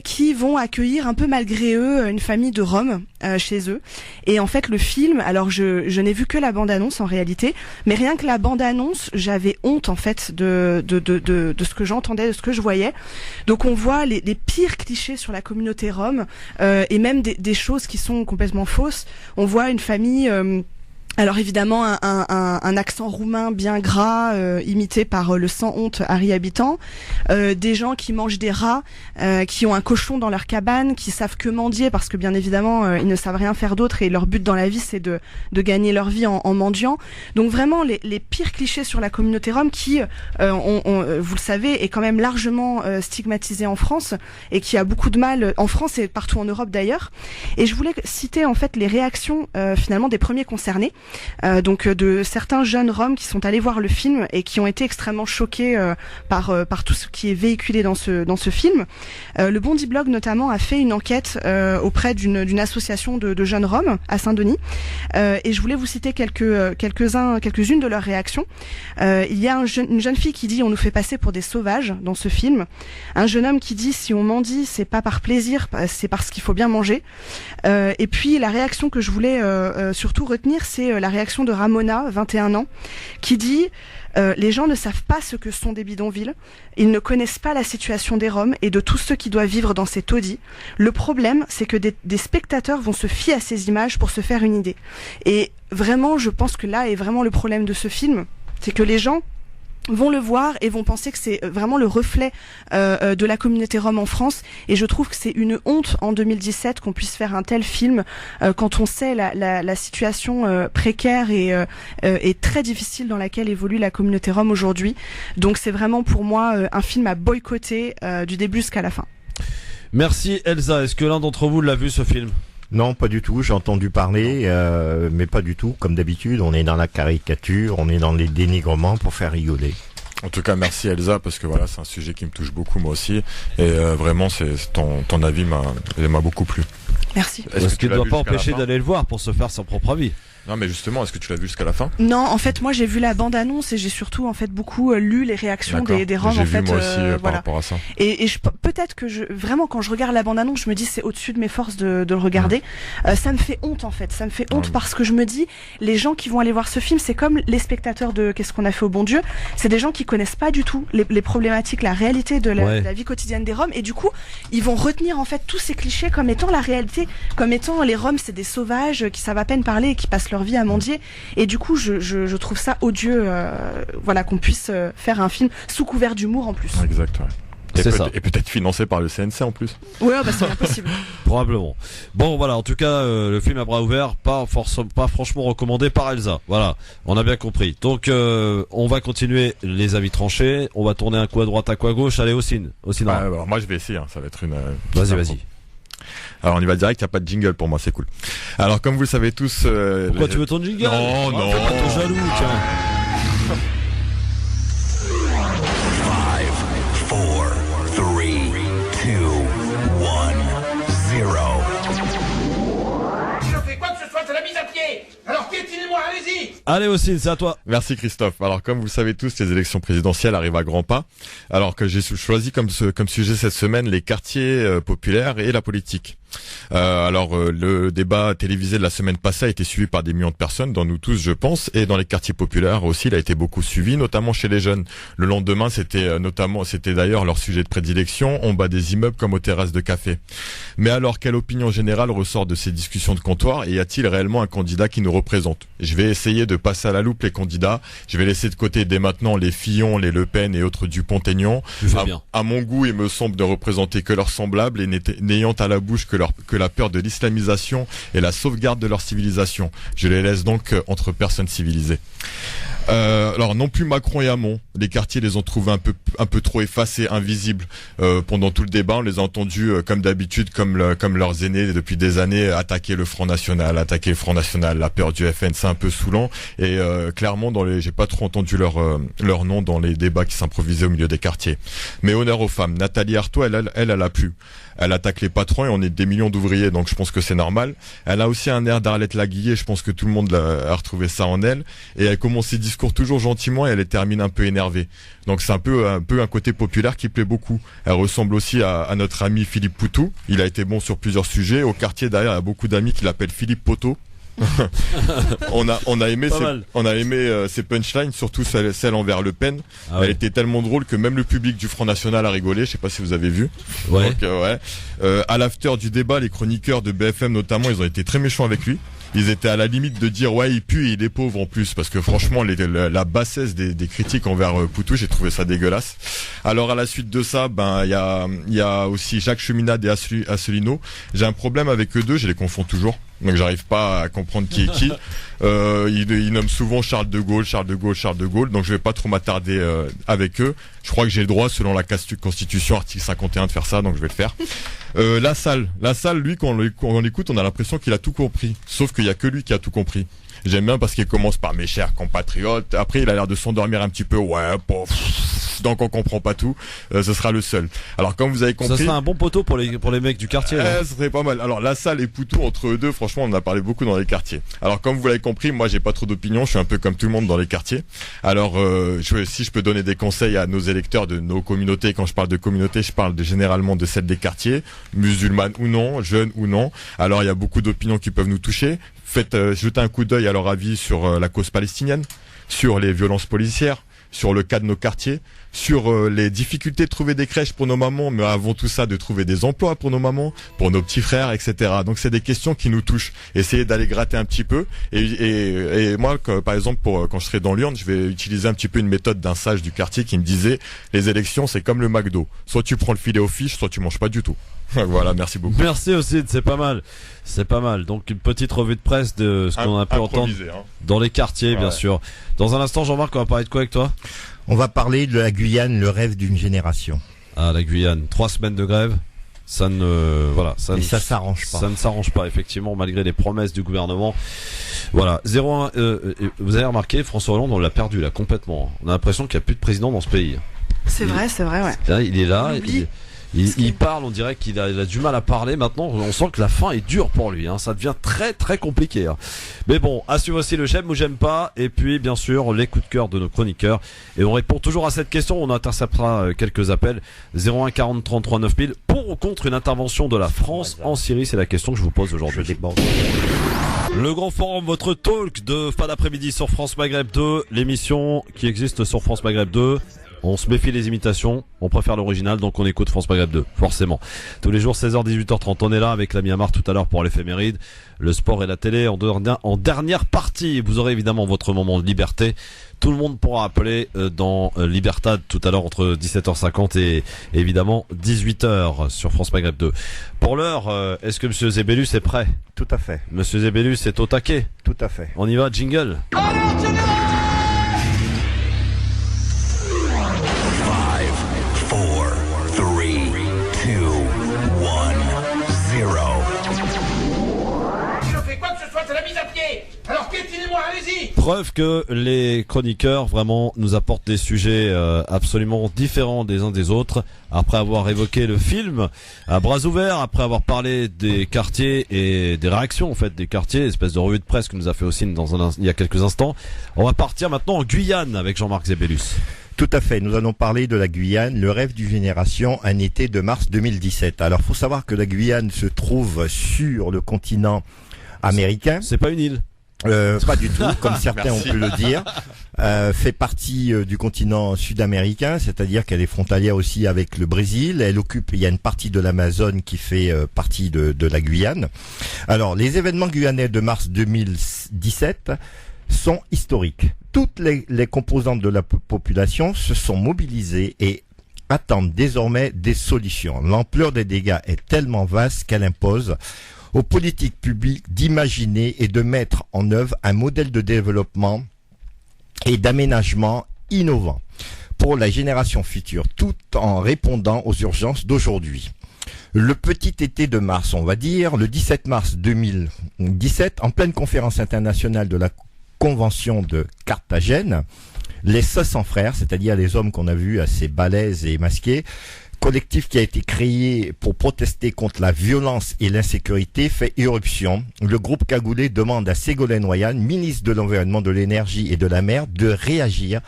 qui vont accueillir un peu malgré eux une famille de Roms chez eux. Et en fait le film, alors je n'ai vu vu que la bande-annonce en réalité, mais rien que la bande-annonce, j'avais honte en fait de ce que j'entendais, de ce que je voyais. Donc on voit les pires clichés sur la communauté rome et même des choses qui sont complètement fausses. On voit une famille... alors évidemment un accent roumain bien gras imité par le sans honte Harry Habitant, des gens qui mangent des rats, qui ont un cochon dans leur cabane, qui savent que mendier parce que bien évidemment ils ne savent rien faire d'autre et leur but dans la vie c'est de gagner leur vie en mendiant. Donc vraiment les pires clichés sur la communauté rome qui vous le savez est quand même largement stigmatisée en France et qui a beaucoup de mal en France et partout en Europe d'ailleurs. Et je voulais citer en fait les réactions finalement des premiers concernés. Donc de certains jeunes Roms qui sont allés voir le film et qui ont été extrêmement choqués par tout ce qui est véhiculé dans ce film. Le Bondi Blog notamment a fait une enquête auprès d'une association de jeunes Roms à Saint-Denis et je voulais vous citer quelques-unes de leurs réactions. Il y a une jeune fille qui dit: on nous fait passer pour des sauvages dans ce film. Un jeune homme qui dit: si on mendie c'est pas par plaisir, c'est parce qu'il faut bien manger. Et puis la réaction que je voulais surtout retenir, c'est la réaction de Ramona, 21 ans, qui dit les gens ne savent pas ce que sont des bidonvilles, ils ne connaissent pas la situation des Roms et de tous ceux qui doivent vivre dans ces taudis. Le problème, c'est que des spectateurs vont se fier à ces images pour se faire une idée. Et vraiment, je pense que là est vraiment le problème de ce film, c'est que les gens vont le voir et vont penser que c'est vraiment le reflet de la communauté rome en France, et je trouve que c'est une honte en 2017 qu'on puisse faire un tel film quand on sait la situation précaire et très difficile dans laquelle évolue la communauté rome aujourd'hui. Donc c'est vraiment pour moi un film à boycotter du début jusqu'à la fin. Merci Elsa, est-ce que l'un d'entre vous l'a vu ce film ? Non, pas du tout. J'ai entendu parler, mais pas du tout. Comme d'habitude, on est dans la caricature, on est dans les dénigrements pour faire rigoler. En tout cas, merci Elsa, parce que voilà, c'est un sujet qui me touche beaucoup moi aussi. Et vraiment, ton avis m'a beaucoup plu. Merci. Est-ce que tu ne dois pas empêcher d'aller le voir pour se faire son propre avis ? Non, mais justement, est-ce que tu l'as vu jusqu'à la fin ? Non, en fait, moi j'ai vu la bande-annonce et j'ai surtout en fait beaucoup lu les réactions des Roms en fait. J'ai vu moi aussi voilà. par rapport à ça. Et peut-être que vraiment quand je regarde la bande-annonce, je me dis c'est au-dessus de mes forces de le regarder. Ça me fait honte en fait. Ça me fait honte parce que je me dis les gens qui vont aller voir ce film, c'est comme les spectateurs de Qu'est-ce qu'on a fait au bon Dieu. C'est des gens qui connaissent pas du tout les problématiques, la réalité de la vie quotidienne des Roms, et du coup ils vont retenir en fait tous ces clichés comme étant la réalité, comme étant les Roms c'est des sauvages qui savent à peine parler et qui passent leur vie à mendier. Et du coup, je trouve ça odieux, voilà, qu'on puisse faire un film sous couvert d'humour en plus. Exact, ouais. Et peut-être financé par le CNC en plus. Ouais, bah c'est impossible. Probablement. Bon, voilà, en tout cas, le film à bras ouverts, pas franchement recommandé par Elsa. Voilà, on a bien compris. Donc, on va continuer les avis tranchés. On va tourner un coup à droite, un coup à gauche. Allez, Ossine. Alors, moi, je vais essayer. Ça va être une. Vas-y. Alors on y va direct, il n'y a pas de jingle pour moi, c'est cool. Alors comme vous le savez tous... Pourquoi tu veux ton jingle ? Non. Fais pas ton jaloux, tiens. 5, 4, 3, 2, 1, 0. Si je fais quoi que ce soit, c'est la mise à pied. Alors piétinez-moi, allez-y. Allez Ossine, c'est à toi. Merci Christophe. Alors comme vous le savez tous, les élections présidentielles arrivent à grands pas. Alors que j'ai choisi comme sujet cette semaine les quartiers populaires et la politique. Le débat télévisé de la semaine passée a été suivi par des millions de personnes, dont nous tous je pense, et dans les quartiers populaires aussi il a été beaucoup suivi, notamment chez les jeunes. Le lendemain c'était d'ailleurs leur sujet de prédilection, on bat des immeubles comme aux terrasses de café. Mais alors quelle opinion générale ressort de ces discussions de comptoir, et y a-t-il réellement un candidat qui nous représente ? Je vais essayer de passer à la loupe les candidats, je vais laisser de côté dès maintenant les Fillon, les Le Pen et autres Dupont-Aignan. À mon goût il me semble de représenter que leurs semblables et n'ayant à la bouche que la peur de l'islamisation et la sauvegarde de leur civilisation. Je les laisse donc entre personnes civilisées. Alors non plus Macron et Hamon, les quartiers les ont trouvés un peu trop effacés, invisibles. Pendant tout le débat, on les a entendus comme d'habitude, comme leurs aînés depuis des années, attaquer le Front National, la peur du FN, c'est un peu saoulant. Et clairement, j'ai pas trop entendu leur nom dans les débats qui s'improvisaient au milieu des quartiers. Mais honneur aux femmes. Nathalie Arthaud, elle a plu. Elle attaque les patrons et on est des millions d'ouvriers, donc je pense que c'est normal. Elle a aussi un air d'Arlette Laguillet, je pense que tout le monde a retrouvé ça en elle. Et elle commence ses discours toujours gentiment et elle les termine un peu énervée. Donc c'est un peu un côté populaire qui plaît beaucoup. Elle ressemble aussi à notre ami Philippe Poutou. Il a été bon sur plusieurs sujets. Au quartier derrière, il y a beaucoup d'amis qui l'appellent Philippe Poteau. on a aimé ces punchlines, surtout celle envers Le Pen. Ah ouais. Elle était tellement drôle que même le public du Front National a rigolé. Je sais pas si vous avez vu. Ouais. Donc, à l'after du débat, les chroniqueurs de BFM notamment, ils ont été très méchants avec lui. Ils étaient à la limite de dire ouais il pue et il est pauvre en plus, parce que franchement la bassesse des critiques envers Poutou, j'ai trouvé ça dégueulasse. Alors à la suite de ça, il y a aussi Jacques Cheminade et Asselineau. J'ai un problème avec eux deux, je les confonds toujours. Donc j'arrive pas à comprendre qui est qui. Ils nomment souvent Charles de Gaulle. Donc je vais pas trop m'attarder avec eux. Je crois que j'ai le droit, selon la Constitution, article 51, de faire ça, donc je vais le faire. La salle, lui, quand on l'écoute, on a l'impression qu'il a tout compris. Sauf qu'il y a que lui qui a tout compris. J'aime bien parce qu'il commence par mes chers compatriotes. Après, il a l'air de s'endormir un petit peu. Ouais, donc on comprend pas tout. Ce sera le seul. Alors, comme vous avez compris, ça sera un bon poteau pour les mecs du quartier. Ce serait pas mal. Alors, La Salle et Poutou, entre eux deux, franchement, on en a parlé beaucoup dans les quartiers. Alors, comme vous l'avez compris, moi, j'ai pas trop d'opinion. Je suis un peu comme tout le monde dans les quartiers. Alors, si je peux donner des conseils à nos électeurs de nos communautés, quand je parle de communauté, je parle généralement de celle des quartiers, musulmanes ou non, jeunes ou non. Alors, il y a beaucoup d'opinions qui peuvent nous toucher. Faites jeter un coup d'œil à leur avis sur la cause palestinienne, sur les violences policières, sur le cas de nos quartiers, sur les difficultés de trouver des crèches pour nos mamans, mais avant tout ça de trouver des emplois pour nos mamans, pour nos petits frères, etc. Donc c'est des questions qui nous touchent. Essayez d'aller gratter un petit peu. Et moi, par exemple, quand je serai dans l'urne, je vais utiliser un petit peu une méthode d'un sage du quartier qui me disait les élections c'est comme le McDo. Soit tu prends le filet aux fiches, soit tu manges pas du tout. Voilà, merci beaucoup. Merci aussi, c'est pas mal. Donc une petite revue de presse de ce qu'on a pu entendre dans les quartiers, bien sûr. Dans un instant, Jean-Marc, on va parler de quoi avec toi? On va parler de la Guyane, le rêve d'une génération. Ah, la Guyane, 3 semaines de grève. Ça s'arrange pas. Ça ne s'arrange pas, effectivement, malgré les promesses du gouvernement. Voilà, 0-1. Vous avez remarqué, François Hollande, on l'a perdu là complètement. On a l'impression qu'il n'y a plus de président dans ce pays. C'est vrai, ouais. Là, il est là. Il parle, on dirait qu'il a du mal à parler maintenant. On sent que la fin est dure pour lui. Ça devient très très compliqué. Mais bon, à suivre aussi le j'aime ou j'aime pas. Et puis bien sûr les coups de cœur de nos chroniqueurs. Et on répond toujours à cette question. On interceptera quelques appels. 01 40 33 9000 pour ou contre une intervention de la France en Syrie. C'est la question que je vous pose aujourd'hui. Le grand forum, votre talk de fin d'après-midi sur France Maghreb 2. L'émission qui existe sur France Maghreb 2. On se méfie des imitations, on préfère l'original, donc on écoute France Maghreb 2, forcément. Tous les jours, 16h, 18h30, on est là avec l'ami Amar tout à l'heure pour l'éphéméride. Le sport et la télé en dernière partie. Vous aurez évidemment votre moment de liberté. Tout le monde pourra appeler dans Libertad tout à l'heure entre 17h50 et évidemment 18h sur France Maghreb 2. Pour l'heure, est-ce que Monsieur Zébélus est prêt? Tout à fait. Monsieur Zébélus est au taquet? Tout à fait. On y va, jingle. Alors piétinez-moi, allez-y! Preuve que les chroniqueurs vraiment nous apportent des sujets absolument différents des uns des autres. Après avoir évoqué le film à bras ouverts, après avoir parlé des quartiers et des réactions en fait des quartiers, espèce de revue de presse que nous a fait aussi il y a quelques instants, on va partir maintenant en Guyane avec Jean-Marc Zébélus. Tout à fait, nous allons parler de la Guyane, le rêve d'une génération, un été de mars 2017. Alors faut savoir que la Guyane se trouve sur le continent américain. C'est pas une île. Pas du tout, comme certains ont pu le dire. Fait partie du continent sud-américain, c'est-à-dire qu'elle est frontalière aussi avec le Brésil. Il y a une partie de l'Amazone qui fait partie de la Guyane. Alors, les événements guyanais de mars 2017 sont historiques. Toutes les composantes de la population se sont mobilisées et attendent désormais des solutions. L'ampleur des dégâts est tellement vaste qu'elle impose aux politiques publiques d'imaginer et de mettre en œuvre un modèle de développement et d'aménagement innovant pour la génération future, tout en répondant aux urgences d'aujourd'hui. Le petit été de mars, on va dire, le 17 mars 2017, en pleine conférence internationale de la Convention de Carthagène, les 500 frères, c'est-à-dire les hommes qu'on a vus assez balèzes et masqués, collectif qui a été créé pour protester contre la violence et l'insécurité, fait irruption. Le groupe cagoulé demande à Ségolène Royal, ministre de l'Environnement, de l'Énergie et de la Mer, de réagir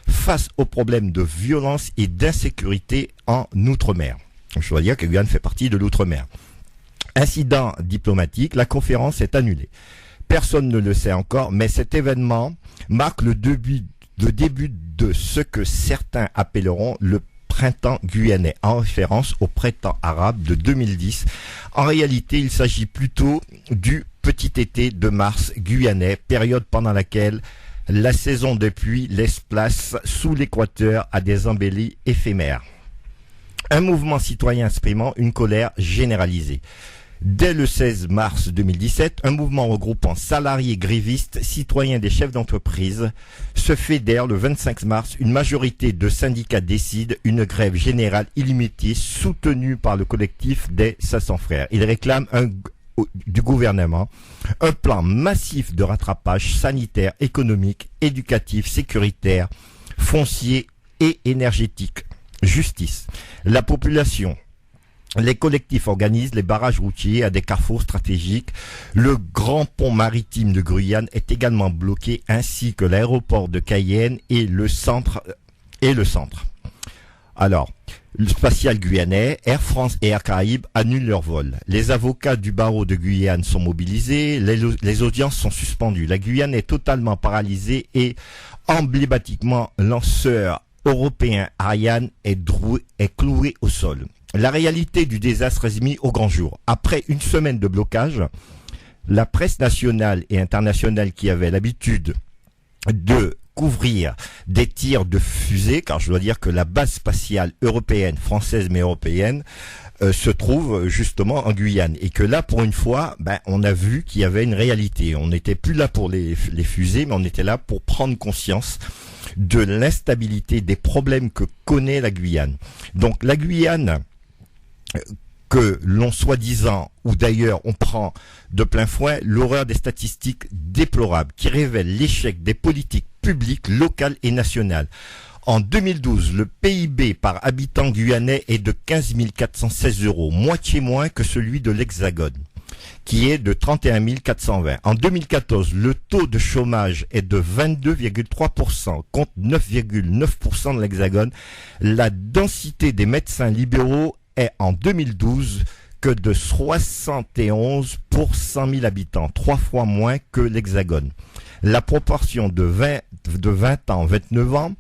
face aux problèmes de violence et d'insécurité en Outre-mer. Je dois dire que Guyane fait partie de l'Outre-mer. Incident diplomatique, la conférence est annulée. Personne ne le sait encore, mais cet événement marque le début de ce que certains appelleront le printemps guyanais, en référence au printemps arabe de 2010. En réalité, il s'agit plutôt du petit été de mars guyanais, période pendant laquelle la saison des pluies laisse place sous l'équateur à des embellis éphémères. Un mouvement citoyen exprimant une colère généralisée. Dès le 16 mars 2017, un mouvement regroupant salariés, grévistes, citoyens des chefs d'entreprise se fédère. Le 25 mars, une majorité de syndicats décide une grève générale illimitée soutenue par le collectif des 500 frères. Ils réclament du gouvernement un plan massif de rattrapage sanitaire, économique, éducatif, sécuritaire, foncier et énergétique. Justice. La population. Les collectifs organisent les barrages routiers à des carrefours stratégiques. Le grand pont maritime de Guyane est également bloqué, ainsi que l'aéroport de Cayenne et le centre. Alors, le spatial guyanais, Air France et Air Caraïbes annulent leur vol. Les avocats du barreau de Guyane sont mobilisés. Les audiences sont suspendues. La Guyane est totalement paralysée et emblématiquement lanceur européen Ariane est cloué au sol. La réalité du désastre est mise au grand jour. Après une semaine de blocage, la presse nationale et internationale qui avait l'habitude de couvrir des tirs de fusées, car je dois dire que la base spatiale européenne, française mais européenne, se trouve justement en Guyane. Et que là, pour une fois, on a vu qu'il y avait une réalité. On n'était plus là pour les fusées, mais on était là pour prendre conscience de l'instabilité, des problèmes que connaît la Guyane. Donc la Guyane, que l'on soi-disant, ou d'ailleurs on prend de plein fouet l'horreur des statistiques déplorables qui révèlent l'échec des politiques publiques locales et nationales. En 2012, le PIB par habitant guyanais est de 15 416 €, moitié moins que celui de l'Hexagone, qui est de 31 420. En 2014, le taux de chômage est de 22,3% contre 9,9% de l'Hexagone. La densité des médecins libéraux est en 2012 que de 71 pour 100 000 habitants, 3 fois moins que l'Hexagone. La proportion de 20 ans, 29 ans,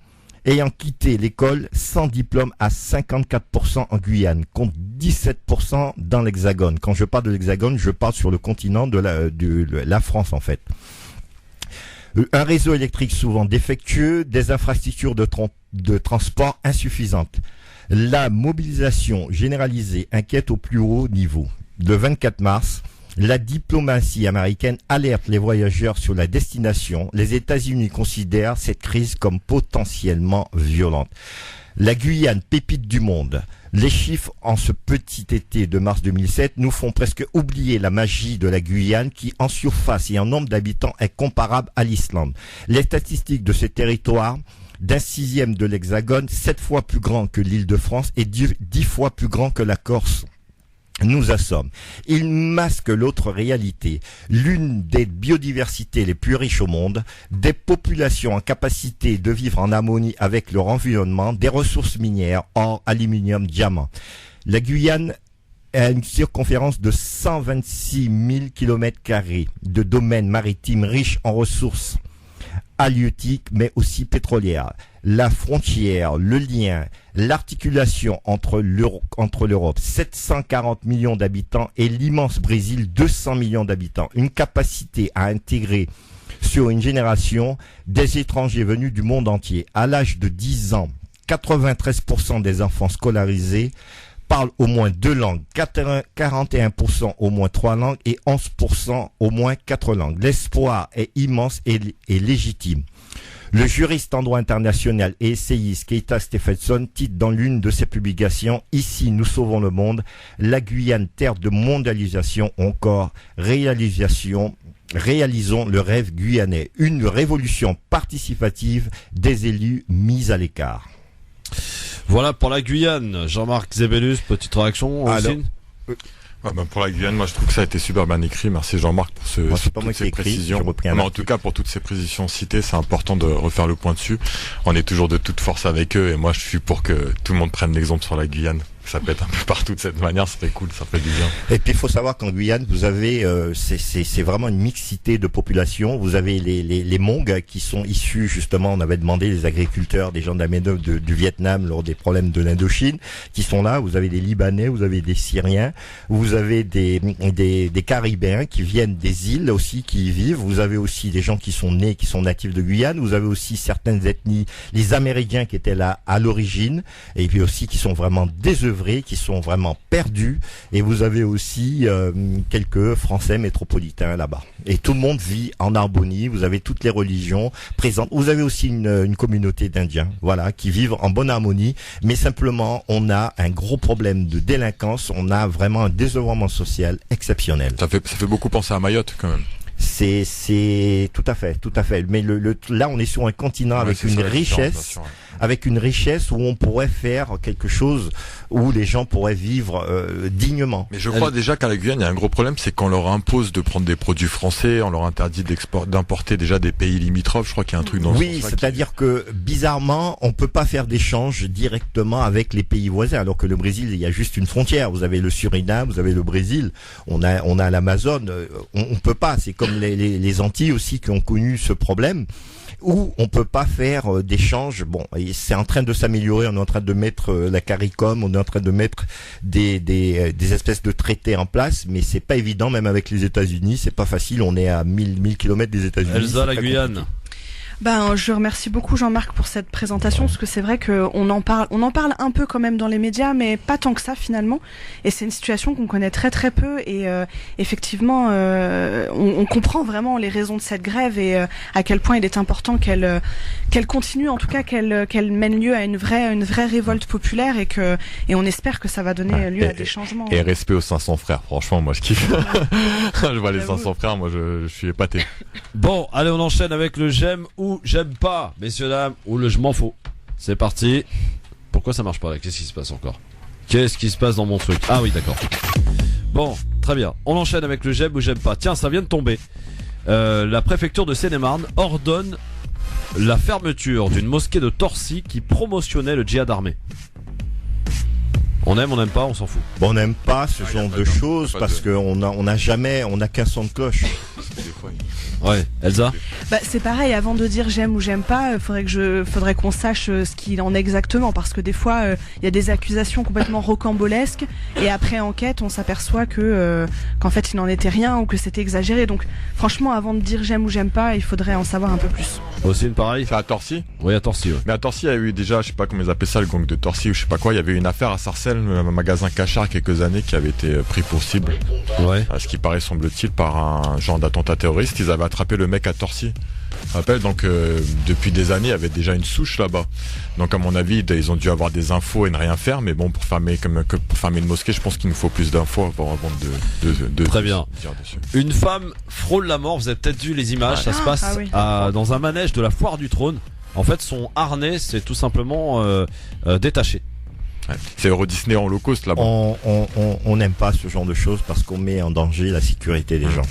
ayant quitté l'école sans diplôme à 54% en Guyane, contre 17% dans l'Hexagone. Quand je parle de l'Hexagone, je parle sur le continent de la France en fait. Un réseau électrique souvent défectueux, des infrastructures de transport insuffisantes. La mobilisation généralisée inquiète au plus haut niveau. Le 24 mars, la diplomatie américaine alerte les voyageurs sur la destination. Les États-Unis considèrent cette crise comme potentiellement violente. La Guyane, pépite du monde. Les chiffres en ce petit été de mars 2007 nous font presque oublier la magie de la Guyane qui, en surface et en nombre d'habitants, est comparable à l'Islande. Les statistiques de ce territoire, d'un 6e de l'Hexagone, 7 fois plus grand que l'Île-de-France et 10 fois plus grand que la Corse, nous assomment. Il masque l'autre réalité, l'une des biodiversités les plus riches au monde, des populations en capacité de vivre en harmonie avec leur environnement, des ressources minières, or, aluminium, diamant. La Guyane a une circonférence de 126 000 km² de domaines maritimes riches en ressources halieutiques mais aussi pétrolières. La frontière, le lien, l'articulation entre l'Europe, 740 millions d'habitants, et l'immense Brésil, 200 millions d'habitants. Une capacité à intégrer sur une génération des étrangers venus du monde entier. À l'âge de 10 ans, 93% des enfants scolarisés parlent au moins 2 langues, 41% au moins 3 langues et 11% au moins 4 langues. L'espoir est immense et légitime. Le juriste en droit international et essayiste Keita Stephenson titre dans l'une de ses publications « Ici, nous sauvons le monde, la Guyane, terre de mondialisation, encore réalisons le rêve guyanais, une révolution participative des élus mis à l'écart ». Voilà pour la Guyane. Jean-Marc Zébellus, petite réaction aussi. Pour la Guyane, moi je trouve que ça a été super bien écrit. Merci Jean-Marc pour toutes ces précisions. En tout cas, pour toutes ces précisions citées, c'est important de refaire le point dessus. On est toujours de toute force avec eux et moi je suis pour que tout le monde prenne l'exemple sur la Guyane. que ça pète un peu partout de cette manière, ça fait cool, ça fait du bien. Et puis il faut savoir qu'en Guyane, vous avez, c'est vraiment une mixité de population. Vous avez les Hmong qui sont issus, justement, on avait demandé les agriculteurs, des gens de la main-d'œuvre du Vietnam lors des problèmes de l'Indochine, qui sont là. Vous avez des Libanais, vous avez des Syriens, vous avez des Caribéens qui viennent des îles aussi, qui y vivent. Vous avez aussi des gens qui sont nés, qui sont natifs de Guyane. Vous avez aussi certaines ethnies, les Amérindiens qui étaient là à l'origine, et puis aussi qui sont vraiment désœuvrés, qui sont vraiment perdus. Et vous avez aussi quelques Français métropolitains là-bas. Et tout le monde vit en harmonie. Vous avez toutes les religions présentes. Vous avez aussi une communauté d'Indiens, voilà, qui vivent en bonne harmonie. Mais simplement, on a un gros problème de délinquance. On a vraiment un désœuvrement social exceptionnel. Ça fait beaucoup penser à Mayotte quand même. C'est tout à fait. Mais là, on est sur un continent avec une richesse, où on pourrait faire quelque chose où les gens pourraient vivre dignement. Mais je crois déjà qu'à la Guyane, il y a un gros problème, c'est qu'on leur impose de prendre des produits français, on leur interdit d'importer déjà des pays limitrophes. Je crois qu'il y a un truc dans ce sens-là. Oui, c'est-à-dire que bizarrement, on peut pas faire d'échange directement avec les pays voisins, alors que le Brésil, il y a juste une frontière. Vous avez le Suriname, vous avez le Brésil, on a l'Amazone. On peut pas. C'est comme les Antilles aussi qui ont connu ce problème, où on peut pas faire d'échanges. Bon, c'est en train de s'améliorer. On est en train de mettre la CARICOM, on est en train de mettre des espèces de traités en place, mais c'est pas évident, même avec les États-Unis, c'est pas facile. On est à 1000 kilomètres des États-Unis. Elsa, la Guyane. Compliqué. Je remercie beaucoup Jean-Marc pour cette présentation, parce que c'est vrai qu'on en parle un peu quand même dans les médias, mais pas tant que ça finalement. Et c'est une situation qu'on connaît très très peu. Et effectivement, on comprend vraiment les raisons de cette grève et à quel point il est important qu'elle continue, en tout cas qu'elle mène lieu à une vraie révolte populaire, et on espère que ça va donner lieu à des changements. Et respect aux 500 frères. Franchement, moi je kiffe. Je vois les 500 frères, moi je suis épaté. Bon, allez, on enchaîne avec le j'aime ou j'aime pas, messieurs dames, ou le je m'en fous. C'est parti. Pourquoi ça marche pas là? Qu'est-ce qui se passe encore? Qu'est-ce qui se passe dans mon truc? Ah oui, d'accord. Bon, très bien. On enchaîne avec le j'aime ou j'aime pas. Tiens, ça vient de tomber. La préfecture de Seine-et-Marne ordonne la fermeture d'une mosquée de Torcy qui promotionnait le djihad armé. On aime, on n'aime pas, on s'en fout. Bon, on n'aime pas ce genre de choses parce qu'on n'a qu'un son de cloche. Ouais, Elsa? C'est pareil, avant de dire j'aime ou j'aime pas, faudrait qu'on sache ce qu'il en est exactement, parce que des fois il y a des accusations complètement rocambolesques et après enquête on s'aperçoit qu'en fait il n'en était rien ou que c'était exagéré. Donc franchement, avant de dire j'aime ou j'aime pas, il faudrait en savoir un peu plus. Aussi une pareille? C'est à Torcy? Oui, à Torcy, ouais. Mais à Torcy, il y a eu déjà, je sais pas comment ils appellent ça, le gang de Torcy ou je sais pas quoi, il y avait une affaire à Sarcelles, un magasin Cachard, quelques années, qui avait été pris pour cible. Ouais. Ce qui paraît, semble-t-il, par un genre d'attentat terroriste. Ils avaient attrapé le mec à Torcy. Je rappelle, donc depuis des années, il y avait déjà une souche là-bas. Donc à mon avis, ils ont dû avoir des infos et ne rien faire. Mais bon, pour fermer une mosquée, je pense qu'il nous faut plus d'infos avant de Très bien. dire dessus. Une femme frôle la mort. Vous avez peut-être vu les images. Ça se passe dans un manège de la Foire du Trône. En fait, son harnais s'est tout simplement détaché. Ouais. C'est Euro Disney en low cost là-bas. On n'aime pas ce genre de choses parce qu'on met en danger la sécurité des gens.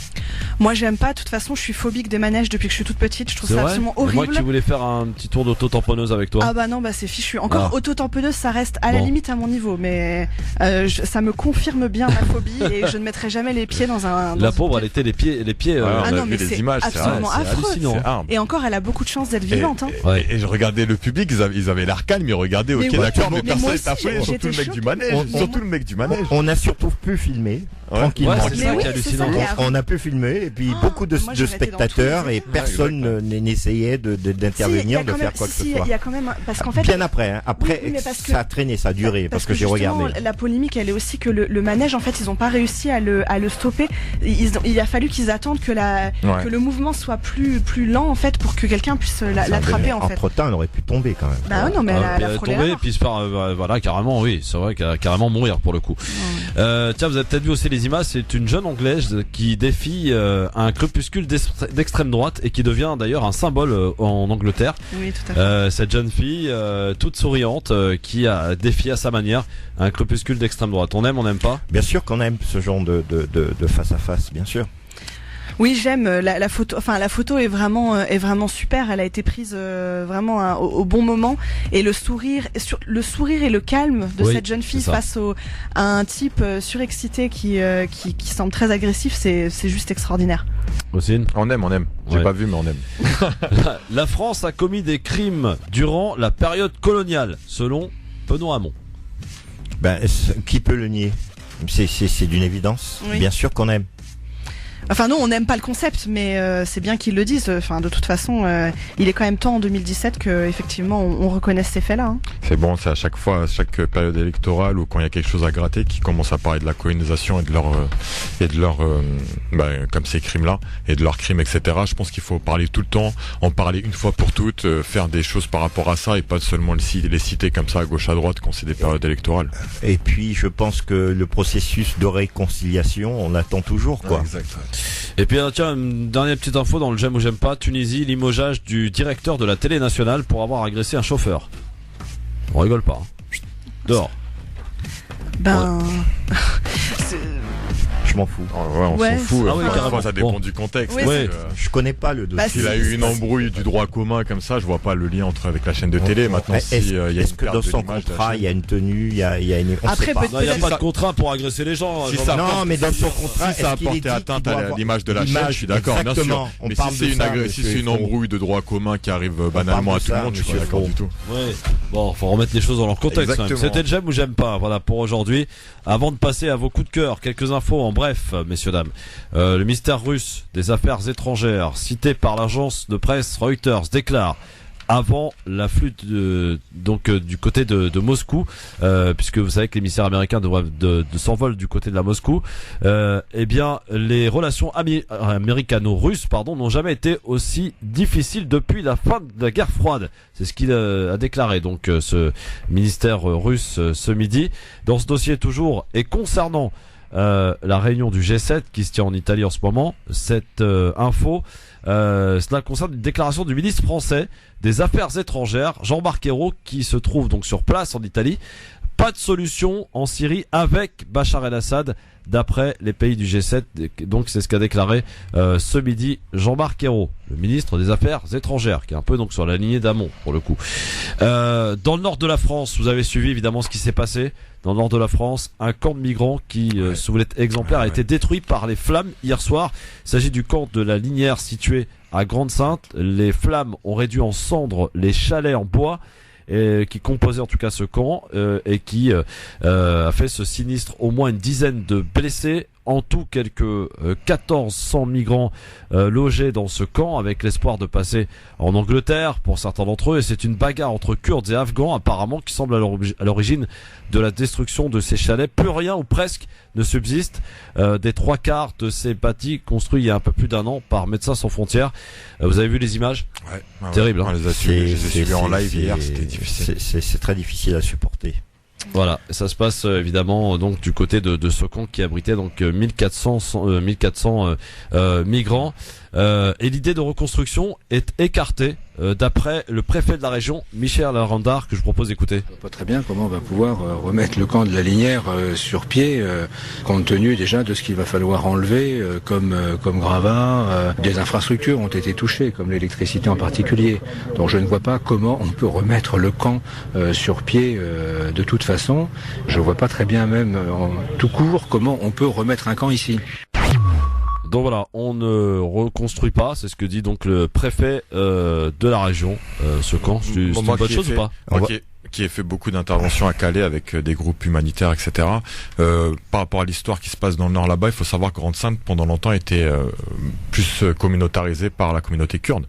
Moi j'aime pas, de toute façon je suis phobique des manèges depuis que je suis toute petite, je trouve ça absolument horrible. Moi qui voulais faire un petit tour d'auto-tamponneuse avec toi. Ah bah non, c'est fichu. Encore auto-tamponneuse, ça reste à la limite à mon niveau, mais ça me confirme bien ma phobie et je ne mettrai jamais les pieds dans un... La pauvre, elle était les pieds on a vu les images, absolument affreux. Et encore, elle a beaucoup de chance d'être vivante. Et je regardais le public, ils avaient l'air calme, ils regardaient, ok d'accord, mais personne n'est affolé. Surtout le mec du manège. On a surtout pu filmer tranquillement. Ouais, on a pu filmer et puis beaucoup de spectateurs et personne n'essayait d'intervenir, de faire quoi que ce soit. Il y a quand même, parce qu'en fait, bien après, ça a traîné, ça a duré parce que j'ai regardé. La polémique, elle est aussi que le manège, en fait, ils ont pas réussi à le stopper. Il a fallu qu'ils attendent que le mouvement soit plus lent en fait pour que quelqu'un puisse l'attraper en fait. Entre temps, elle aurait pu tomber quand même. Bah non, mais elle a frôlé la mort. Et puis voilà, carrément, oui, c'est vrai qu'elle a carrément mourir pour le coup. Tiens, vous avez peut-être vu aussi les images, c'est une jeune Anglaise qui défie un crépuscule d'extrême droite et qui devient d'ailleurs un symbole en Angleterre. Oui, tout à fait. Cette jeune fille toute souriante qui a défié à sa manière un crépuscule d'extrême droite. On aime, on n'aime pas? Bien sûr qu'on aime ce genre de face à face, bien sûr. Oui, j'aime la photo. Enfin, la photo est vraiment super. Elle a été prise vraiment au bon moment, et le sourire et le calme de cette jeune fille face à un type surexcité qui semble très agressif, c'est juste extraordinaire. Ossine, on aime. J'ai pas vu, mais on aime. La France a commis des crimes durant la période coloniale, selon Benoît Hamon. Qui peut le nier? C'est d'une évidence. Oui. Bien sûr qu'on aime. Enfin non, on n'aime pas le concept, mais c'est bien qu'ils le disent. Enfin, de toute façon, il est quand même temps en 2017 que effectivement on reconnaisse ces faits-là. Hein. C'est bon, c'est à chaque période électorale ou quand il y a quelque chose à gratter qui commence à parler de la colonisation et de leur comme ces crimes-là et de leurs crimes, etc. Je pense qu'il faut parler tout le temps, en parler une fois pour toutes, faire des choses par rapport à ça et pas seulement les citer comme ça à gauche à droite quand c'est des périodes électorales. Et puis je pense que le processus de réconciliation, on attend toujours, quoi. Exact. Et puis tiens, une dernière petite info dans le j'aime ou j'aime pas. Tunisie, limogeage du directeur de la télé nationale pour avoir agressé un chauffeur. On rigole pas. Hein. Dehors. Je m'en fous. On s'en fout. Carrément. Ça dépend du contexte. Je connais pas le dossier. S'il a eu une embrouille du droit commun comme ça, je vois pas le lien avec la chaîne de télé. Maintenant, est-ce que dans son contrat, il y a une tenue, il y a une... Après, il n'y a pas de contrat pour agresser les gens. Non, mais dans son contrat, si ça a porté atteinte à l'image de la chaîne, je suis d'accord, bien sûr. Mais si c'est une embrouille de droit commun qui arrive banalement à tout le monde, je suis pas d'accord du tout. Bon, faut remettre les choses dans leur contexte. C'était le j'aime ou j'aime pas. Voilà pour aujourd'hui. Avant de passer à vos coups de cœur, quelques infos en bref, messieurs dames. Le ministère russe des Affaires étrangères, cité par l'agence de presse Reuters, déclare avant l'afflux du côté de Moscou, puisque vous savez que les émissaires américains s'envolent du côté de la Moscou, eh bien les relations américano-russes n'ont jamais été aussi difficiles depuis la fin de la guerre froide. C'est ce qu'il a déclaré donc ce ministère russe ce midi. Dans ce dossier toujours, et concernant la réunion du G7 qui se tient en Italie en ce moment, cette info, cela concerne une déclaration du ministre français des Affaires étrangères, Jean-Marc Ayrault, qui se trouve donc sur place en Italie. Pas de solution en Syrie avec Bachar el-Assad, d'après les pays du G7. Donc c'est ce qu'a déclaré ce midi Jean-Marc Ayrault, le ministre des Affaires étrangères, qui est un peu donc sur la lignée d'Hamon pour le coup. Dans le nord de la France, vous avez suivi évidemment ce qui s'est passé. Dans le nord de la France, un camp de migrants qui se voulait exemplaire a été détruit par les flammes hier soir. Il s'agit du camp de la Linière situé à Grande-Sainte. Les flammes ont réduit en cendres les chalets en bois qui composait en tout cas ce camp et qui a fait ce sinistre. Au moins une dizaine de blessés. En tout, quelques 1400 migrants logés dans ce camp, avec l'espoir de passer en Angleterre pour certains d'entre eux. Et c'est une bagarre entre Kurdes et Afghans apparemment qui semble à l'origine de la destruction de ces chalets. Plus rien ou presque ne subsiste des 3/4 de ces bâtis construits il y a un peu plus d'1 an par Médecins sans frontières. Vous avez vu les images? Terrible. On les a suivis en live hier, c'était difficile. C'est très difficile à supporter. Voilà, ça se passe évidemment donc du côté de ce camp qui abritait donc 1400 migrants. Et l'idée de reconstruction est écartée d'après le préfet de la région, Michel Larandard, que je propose d'écouter. Je vois pas très bien comment on va pouvoir remettre le camp de la Linière sur pied, compte tenu déjà de ce qu'il va falloir enlever comme gravat. Des infrastructures ont été touchées, comme l'électricité en particulier. Donc je ne vois pas comment on peut remettre le camp sur pied de toute façon. Je vois pas très bien même en tout court comment on peut remettre un camp ici. Donc voilà, on ne reconstruit pas, c'est ce que dit donc le préfet de la région. Ce camp, c'est une bonne chose ou pas? Qui a fait beaucoup d'interventions à Calais avec des groupes humanitaires, etc. Par rapport à l'histoire qui se passe dans le nord là-bas, il faut savoir que Grande-Sainte, pendant longtemps, était plus communautarisée par la communauté kurde.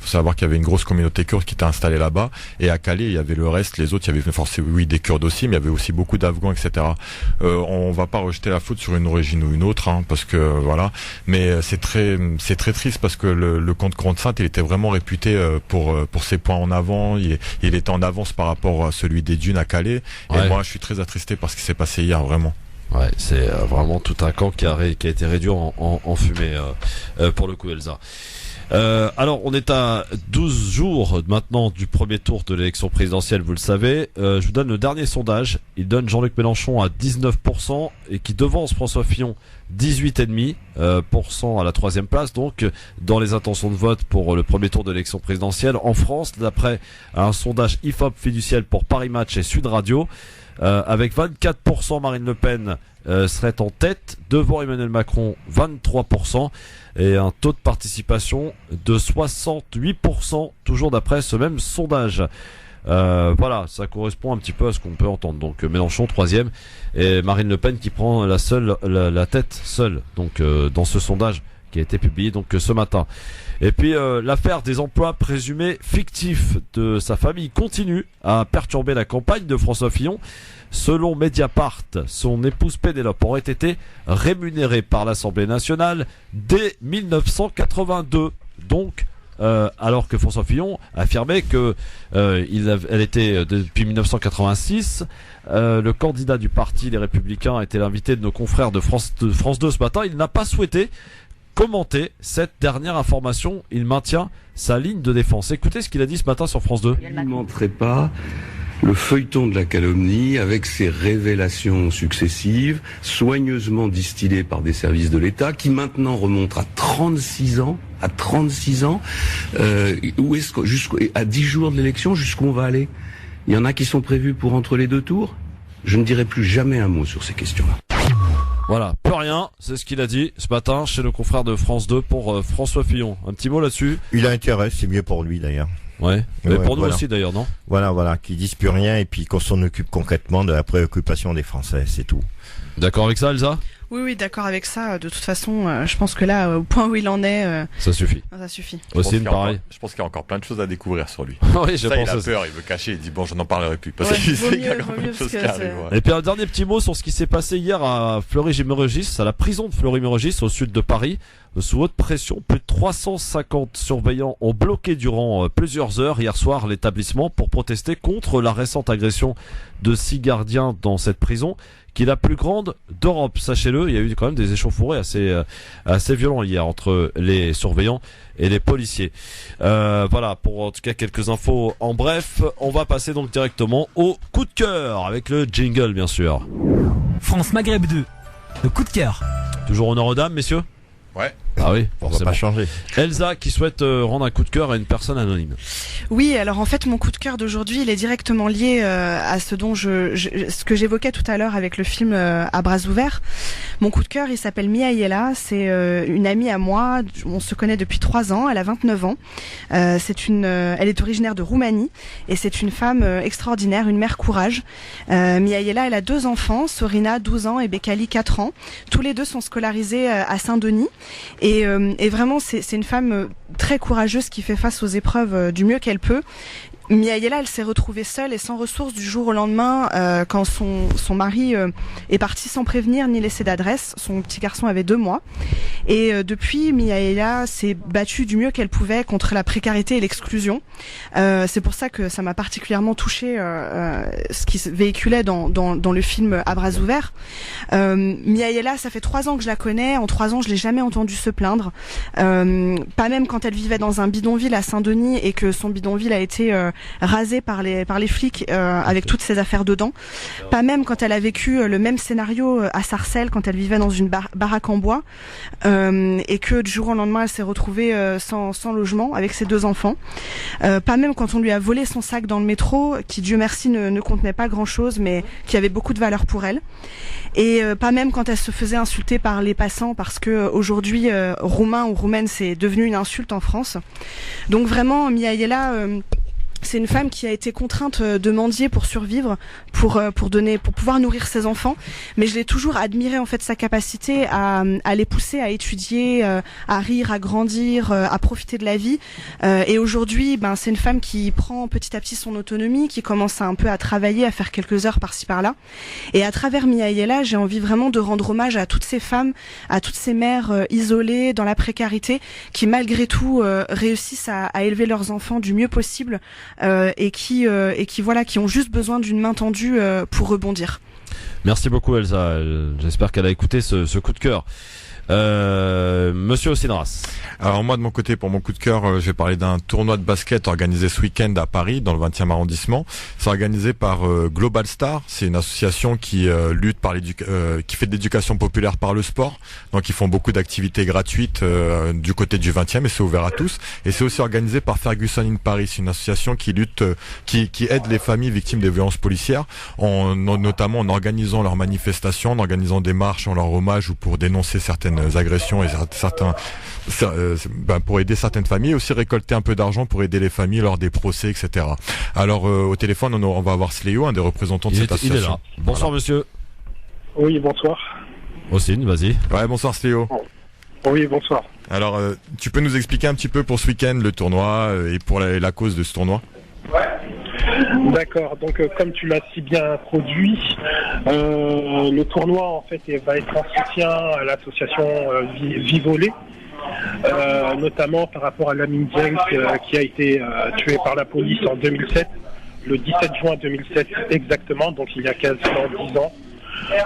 Il faut savoir qu'il y avait une grosse communauté kurde qui était installée là-bas, et à Calais il y avait le reste, les autres, il y avait forcément des Kurdes aussi, mais il y avait aussi beaucoup d'Afghans, etc. On va pas rejeter la faute sur une origine ou une autre, hein, parce que voilà, mais c'est très triste parce que le camp de Grande-Sainte, il était vraiment réputé pour ses points en avant, il était en avance par rapport à celui des Dunes à Calais, et moi je suis très attristé par ce qui s'est passé hier, vraiment. Ouais, c'est vraiment tout un camp qui a été réduit en fumée pour le coup, Elsa. Alors, on est à 12 jours maintenant du premier tour de l'élection présidentielle, vous le savez. Je vous donne le dernier sondage. Il donne Jean-Luc Mélenchon à 19% et qui devance François Fillon 18,5% à la troisième place. Donc, dans les intentions de vote pour le premier tour de l'élection présidentielle en France, d'après un sondage IFOP fiduciel pour Paris Match et Sud Radio, avec 24%, Marine Le Pen serait en tête, devant Emmanuel Macron 23%, et un taux de participation de 68%, toujours d'après ce même sondage. Voilà, ça correspond un petit peu à ce qu'on peut entendre. Donc Mélenchon troisième et Marine Le Pen qui prend la tête seule. Donc dans ce sondage qui a été publié donc ce matin. Et puis l'affaire des emplois présumés fictifs de sa famille continue à perturber la campagne de François Fillon. Selon Mediapart, son épouse Pénélope aurait été rémunérée par l'Assemblée nationale dès 1982. Donc alors que François Fillon affirmait que elle était depuis 1986. Le candidat du parti Les Républicains était l'invité de nos confrères de France 2 ce matin. Il n'a pas souhaité commenter cette dernière information. Il maintient sa ligne de défense. Écoutez ce qu'il a dit ce matin sur France 2. Je n'alimenterai pas le feuilleton de la calomnie avec ses révélations successives, soigneusement distillées par des services de l'État, qui maintenant remontent à 36 ans. À 36 ans, où est-ce que, à 10 jours de l'élection, jusqu'où on va aller? Il y en a qui sont prévus pour entre les deux tours. Je ne dirai plus jamais un mot sur ces questions-là. Voilà, plus rien, c'est ce qu'il a dit ce matin chez nos confrères de France 2 pour François Fillon. Un petit mot là-dessus? Il a intérêt, c'est mieux pour lui d'ailleurs. Ouais, mais pour nous voilà. aussi d'ailleurs, non? Voilà, qu'ils disent plus rien et puis qu'on s'en occupe concrètement de la préoccupation des Français, c'est tout. D'accord avec ça, Elsa? Oui, d'accord avec ça. De toute façon, je pense que là, au point où il en est, ça suffit. Ça suffit. Aussi, pareil. Je pense qu'il y a encore plein de choses à découvrir sur lui. Oui, je pense il a peur, il veut cacher, il dit bon, je n'en parlerai plus parce qu'il sait qu'il y a quand même des choses qui arrivent. Ouais. Et puis un dernier petit mot sur ce qui s'est passé hier à Fleury-Mérogis, à la prison de Fleury-Mérogis, au sud de Paris. Sous haute pression, plus de 350 surveillants ont bloqué durant plusieurs heures hier soir l'établissement pour protester contre la récente agression de 6 gardiens dans cette prison, qui est la plus grande d'Europe. Sachez-le, il y a eu quand même des échauffourées assez violents hier entre les surveillants et les policiers. Voilà, pour en tout cas quelques infos en bref. On va passer donc directement au coup de cœur avec le jingle, bien sûr. France Maghreb 2, le coup de cœur. Toujours honneur aux dames, messieurs? Ouais. Ah oui, on va pas changer. Elsa qui souhaite rendre un coup de cœur à une personne anonyme. Oui, alors en fait mon coup de cœur d'aujourd'hui, il est directement lié à ce dont ce que j'évoquais tout à l'heure avec le film À bras ouverts. Mon coup de cœur, il s'appelle Miaela, c'est une amie à moi, on se connaît depuis 3 ans, elle a 29 ans. Elle est originaire de Roumanie et c'est une femme extraordinaire, une mère courage. Miaela, elle a 2 enfants, Sorina 12 ans et Bekali 4 ans. Tous les deux sont scolarisés à Saint-Denis. Et vraiment, c'est une femme très courageuse qui fait face aux épreuves du mieux qu'elle peut. Miaela, elle s'est retrouvée seule et sans ressources du jour au lendemain quand son mari est parti sans prévenir ni laisser d'adresse. Son petit garçon avait 2 mois. Et depuis, Miaela s'est battue du mieux qu'elle pouvait contre la précarité et l'exclusion. C'est pour ça que ça m'a particulièrement touchée ce qui se véhiculait dans le film À bras ouverts. Miaela, ça fait 3 ans que je la connais. En 3 ans, je l'ai jamais entendue se plaindre. Pas même quand elle vivait dans un bidonville à Saint-Denis et que son bidonville a été rasé par les flics avec toutes ses affaires dedans. Pas même quand elle a vécu le même scénario à Sarcelles quand elle vivait dans une baraque en bois et que du jour au lendemain elle s'est retrouvée sans logement avec ses 2 enfants. Pas même quand on lui a volé son sac dans le métro qui Dieu merci ne contenait pas grand chose mais qui avait beaucoup de valeur pour elle. Et pas même quand elle se faisait insulter par les passants parce que aujourd'hui roumain ou roumaine c'est devenu une insulte en France. Donc vraiment Miaela c'est une femme qui a été contrainte de mendier pour survivre, pour pouvoir nourrir ses enfants. Mais je l'ai toujours admiré en fait sa capacité à les pousser à étudier, à rire, à grandir, à profiter de la vie. Et aujourd'hui, c'est une femme qui prend petit à petit son autonomie, qui commence un peu à travailler, à faire quelques heures par-ci par-là. Et à travers Miaela, j'ai envie vraiment de rendre hommage à toutes ces femmes, à toutes ces mères isolées dans la précarité, qui malgré tout réussissent à élever leurs enfants du mieux possible. Et qui ont juste besoin d'une main tendue pour rebondir. Merci beaucoup Elsa, j'espère qu'elle a écouté ce coup de cœur. Monsieur Osinras. Alors moi de mon côté, pour mon coup de cœur, je vais parler d'un tournoi de basket organisé ce week-end à Paris, dans le 20e arrondissement. C'est organisé par Global Star. C'est une association qui lutte qui fait de l'éducation populaire par le sport. Donc ils font beaucoup d'activités gratuites du côté du 20e et c'est ouvert à tous. Et c'est aussi organisé par Ferguson in Paris, c'est une association qui lutte, qui aide les familles victimes des violences policières, notamment en organisant leurs manifestations, en organisant des marches en leur hommage ou pour dénoncer certaines agressions et pour aider certaines familles, et aussi récolter un peu d'argent pour aider les familles lors des procès, etc. Alors au téléphone, on va avoir Sléo, un des représentants de cette association. Il est là. Bonsoir monsieur. Oui, bonsoir. Ossine, vas-y. Ouais, bonsoir Sléo. Oui, bonsoir. Alors, tu peux nous expliquer un petit peu pour ce week-end le tournoi et pour la cause de ce tournoi? Ouais. D'accord, donc comme tu l'as si bien introduit, le tournoi en fait va être en soutien à l'association Vivolé, notamment par rapport à Lamine Dieng qui a été tué par la police en 2007, le 17 juin 2007 exactement, donc il y a quasiment 10 ans.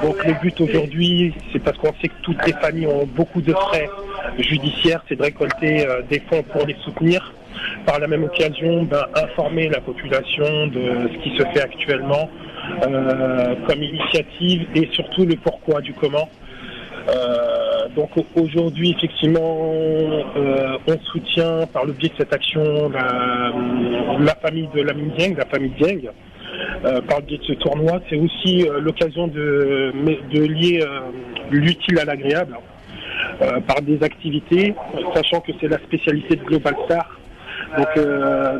Donc le but aujourd'hui, c'est parce qu'on sait que toutes les familles ont beaucoup de frais judiciaires, c'est de récolter des fonds pour les soutenir. Par la même occasion, informer la population de ce qui se fait actuellement comme initiative et surtout le pourquoi du comment. Donc aujourd'hui, effectivement, on soutient par le biais de cette action la famille de Lamine Dieng, la famille Dieng. Par le biais de ce tournoi, c'est aussi l'occasion de lier l'utile à l'agréable par des activités, sachant que c'est la spécialité de Global Star. Donc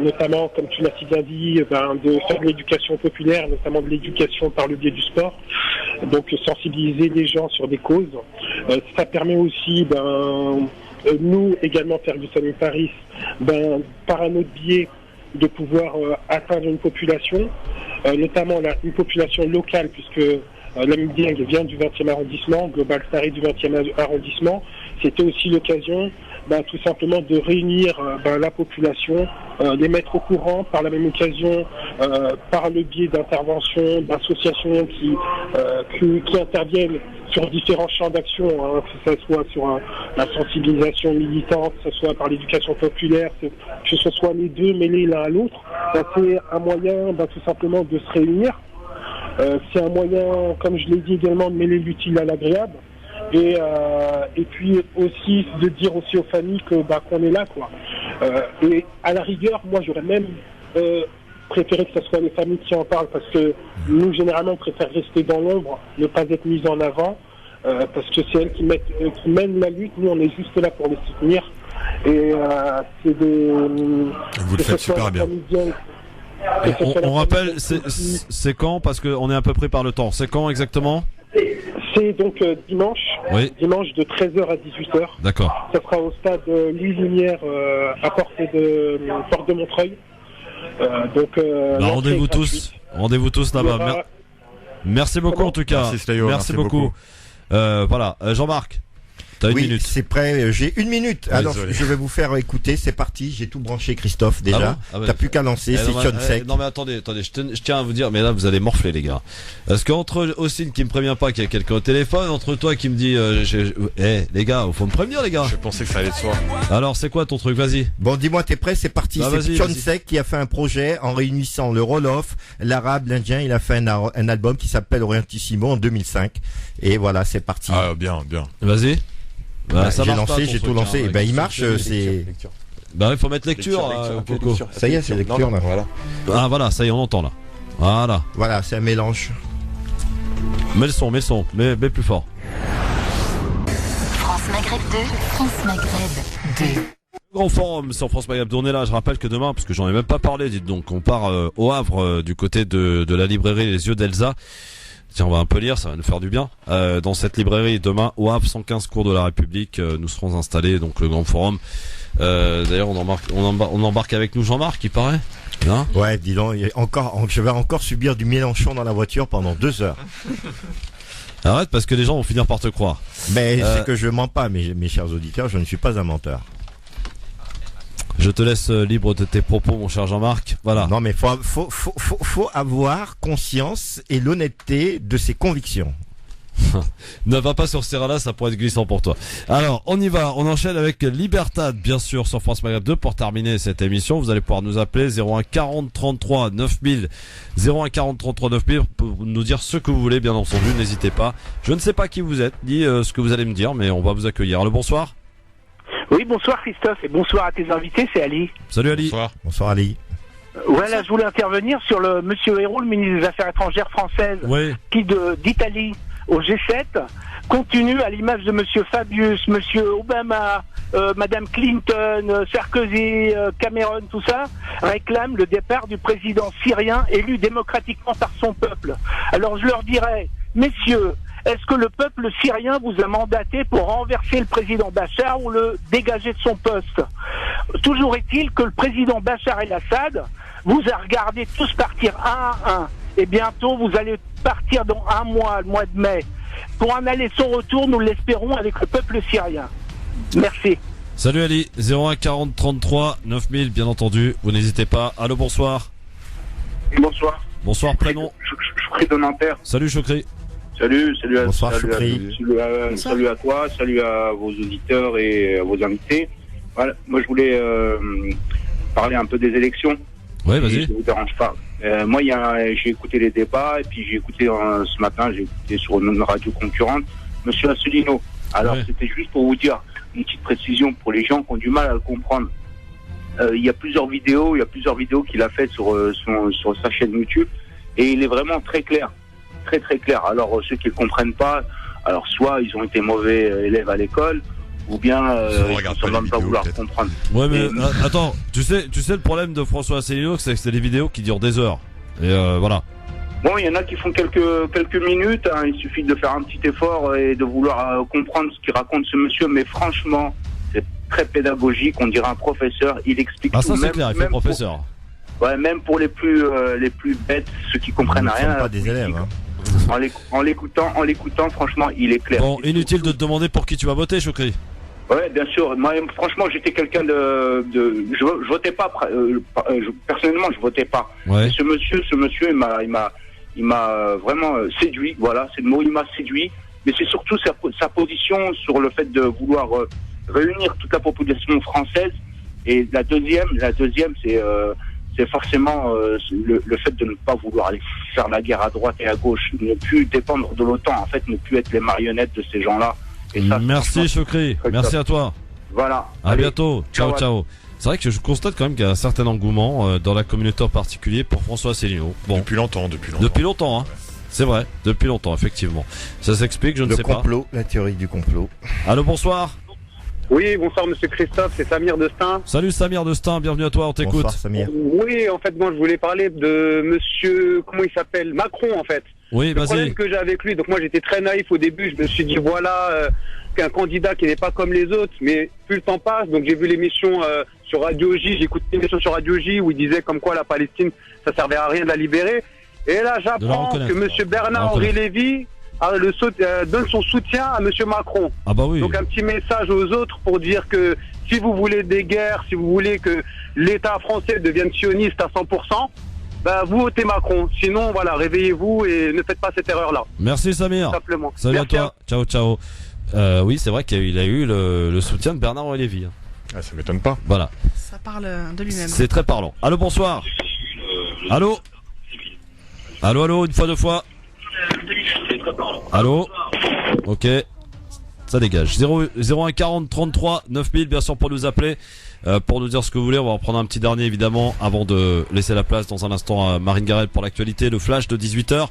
notamment, comme tu l'as si bien dit, de faire de l'éducation populaire, notamment de l'éducation par le biais du sport. Donc sensibiliser les gens sur des causes. Ça permet aussi, nous également Ferguson in Paris, par un autre biais, de pouvoir atteindre une population, notamment une population locale, puisque Lamine Dieng vient du 20e arrondissement, Global Star est du 20e arrondissement. C'était aussi l'occasion tout simplement de réunir la population, les mettre au courant, par la même occasion, par le biais d'interventions, d'associations qui interviennent sur différents champs d'action, que ce soit sur la sensibilisation militante, que ce soit par l'éducation populaire, que ce soit les deux mêlés l'un à l'autre. C'est un moyen tout simplement de se réunir. C'est un moyen, comme je l'ai dit également, de mêler l'utile à l'agréable. Et puis aussi de dire aussi aux familles qu'on est là, quoi. Et à la rigueur, moi j'aurais même préféré que ce soit les familles qui en parlent, parce que nous généralement on préfère rester dans l'ombre, ne pas être mis en avant, parce que c'est elles qui mènent la lutte. Nous on est juste là pour les soutenir. Et c'est des. Vous le faites super bien. On rappelle, c'est quand, parce qu'on est à peu près par le temps. C'est quand exactement? C'est donc dimanche, oui. Dimanche de 13h à 18h. D'accord. Ça sera au stade Louis Lumière à Porte de Montreuil. Rendez-vous tous là-bas. Merci beaucoup en tout cas. Merci beaucoup. Voilà, Jean-Marc. Oui, c'est prêt, j'ai 1 minute. Alors, je vais vous faire écouter, c'est parti, j'ai tout branché Christophe déjà. T'as plus qu'à lancer, c'est John Sec. Non mais attendez, je tiens à vous dire, mais là vous allez morfler les gars. Parce qu'entre Ossine qui me prévient pas qu'il y a quelqu'un au téléphone, entre toi qui me dit, les gars, faut me prévenir les gars. Je pensais que ça allait de soi. Alors c'est quoi ton truc, vas-y. Bon, dis-moi t'es prêt, c'est parti. C'est John Sec qui a fait un projet en réunissant le Roloff, l'arabe, l'indien, il a fait un album qui s'appelle Orientissimo en 2005. Et voilà, c'est parti. Ah bien. Vas-y. J'ai lancé, j'ai tout lancé. Il marche, c'est. Il faut mettre lecture. Ça y est, c'est lecture là. Voilà. Ah voilà, ça y est, on entend là. Voilà. Voilà, c'est un mélange. Mets le son, mais plus fort. France Maghreb 2, France Maghreb 2. Grand forum sur France Maghreb 2, on est là. Je rappelle que demain, parce que j'en ai même pas parlé, dites donc, on part au Havre du côté de la librairie Les Yeux d'Elsa. Tiens, on va un peu lire, ça va nous faire du bien. Dans cette librairie, demain, au Havre, 115 cours de la République, nous serons installés, donc le grand forum. D'ailleurs, on embarque avec nous Jean-Marc, il paraît. Hein? Ouais, dis donc, je vais encore subir du Mélenchon dans la voiture pendant 2 heures. Arrête, parce que les gens vont finir par te croire. Mais c'est que je mens pas, mes chers auditeurs, je ne suis pas un menteur. Je te laisse libre de tes propos, mon cher Jean-Marc. Voilà. Non, mais faut avoir conscience et l'honnêteté de ses convictions. Ne va pas sur ce terrain-là, ça pourrait être glissant pour toi. Alors, on y va, on enchaîne avec Libertad, bien sûr, sur France Maghreb 2 pour terminer cette émission. Vous allez pouvoir nous appeler 01 40 33 9000, 01 40 33 9000 pour nous dire ce que vous voulez, bien entendu, n'hésitez pas. Je ne sais pas qui vous êtes, ni ce que vous allez me dire, mais on va vous accueillir. Le bonsoir. Oui, bonsoir Christophe et bonsoir à tes invités, c'est Ali. Salut Ali. Bonsoir. Bonsoir Ali. Voilà, je voulais intervenir sur le monsieur Hérault, le ministre des Affaires étrangères française, qui d'Italie au G7 continue à l'image de monsieur Fabius, monsieur Obama, madame Clinton, Sarkozy, Cameron, tout ça, réclame le départ du président syrien élu démocratiquement par son peuple. Alors je leur dirais, messieurs, est-ce que le peuple syrien vous a mandaté pour renverser le président Bachar ou le dégager de son poste? Toujours est-il que le président Bachar el-Assad vous a regardé tous partir un à un. Et bientôt, vous allez partir dans un mois, le mois de mai. Pour un aller sans retour, nous l'espérons avec le peuple syrien. Merci. Salut Ali, 01 40 33 9000, bien entendu. Vous n'hésitez pas. Allô, bonsoir. Bonsoir. Bonsoir, prénom. Choukri de Nanterre. Salut Choukri. Salut à, bonsoir, salut à toi, salut à vos auditeurs et à vos invités. Voilà, moi je voulais parler un peu des élections. Ouais, vas-y. Si ça vous dérange pas. Moi, j'ai écouté les débats et puis j'ai écouté ce matin, j'ai écouté sur une radio concurrente, Monsieur Asselineau. Alors, c'était juste pour vous dire une petite précision pour les gens qui ont du mal à le comprendre. Il y a plusieurs vidéos qu'il a faites sur sa chaîne YouTube et il est vraiment très clair, très très clair. Alors, ceux qui ne comprennent pas, alors soit ils ont été mauvais élèves à l'école, ou bien ils ne semblent pas vouloir comprendre. Ouais, mais attends, tu sais le problème de François Asselineau, c'est que c'est des vidéos qui durent des heures. Et voilà. Bon, il y en a qui font quelques minutes, hein, il suffit de faire un petit effort et de vouloir comprendre ce qu'il raconte ce monsieur, mais franchement, c'est très pédagogique, on dirait un professeur, il explique tout. Ah, ça c'est clair, il fait professeur. Ouais, même pour les plus bêtes, ceux qui comprennent rien. Pas des élèves, hein. En l'écoutant, franchement, il est clair. Bon, inutile de te demander pour qui tu vas voter, Choukri. Ouais, bien sûr. Moi, franchement, j'étais quelqu'un je votais pas. Personnellement, je votais pas. Ouais. Ce monsieur, il m'a vraiment séduit. Voilà, c'est le mot. Il m'a séduit. Mais c'est surtout sa position sur le fait de vouloir réunir toute la population française. Et la deuxième, c'est forcément le fait de ne pas vouloir aller faire la guerre à droite et à gauche, ne plus dépendre de l'OTAN, en fait, ne plus être les marionnettes de ces gens-là. Et ça, merci Choukri, merci à toi. Voilà. À bientôt. Ciao. C'est vrai que je constate quand même qu'il y a un certain engouement dans la communauté en particulier pour François Asselineau. Bon. Depuis longtemps. Depuis longtemps, hein. C'est vrai, depuis longtemps, effectivement. Ça s'explique, je ne sais pas. Le complot, la théorie du complot. Allô, bonsoir. Oui, bonsoir monsieur Christophe, c'est Samir Destin. Salut Samir Destin, bienvenue à toi, on t'écoute. Bonsoir Samir. Oui, en fait, moi je voulais parler de monsieur, comment il s'appelle, Macron en fait. Oui, vas-y. Le problème que j'ai avec lui, donc moi j'étais très naïf au début, je me suis dit voilà, qu'un candidat qui n'est pas comme les autres, mais plus le temps passe, donc j'ai vu l'émission sur Radio J, j'ai écouté l'émission sur Radio J où il disait comme quoi la Palestine, ça servait à rien de la libérer. Et là j'apprends que monsieur Bernard-Henri Lévy donne son soutien à monsieur Macron. Ah bah oui. Donc un petit message aux autres pour dire que si vous voulez des guerres, si vous voulez que l'État français devienne sioniste à 100%, ben vous votez Macron. Sinon voilà, réveillez-vous et ne faites pas cette erreur-là. Merci Samir. Simplement. Salut à toi. Ciao. Oui, c'est vrai qu'il a eu le soutien de Bernard-Henri Lévy. Ah, ça m'étonne pas. Voilà. Ça parle de lui-même. C'est très parlant. Allô, bonsoir. Allô, une fois, deux fois. Allô. Ok. Ça dégage. 01 40 33 9000, bien sûr, pour nous appeler, pour nous dire ce que vous voulez. On va en prendre un petit dernier, évidemment, avant de laisser la place dans un instant à Marine Garrel pour l'actualité, le flash de 18h.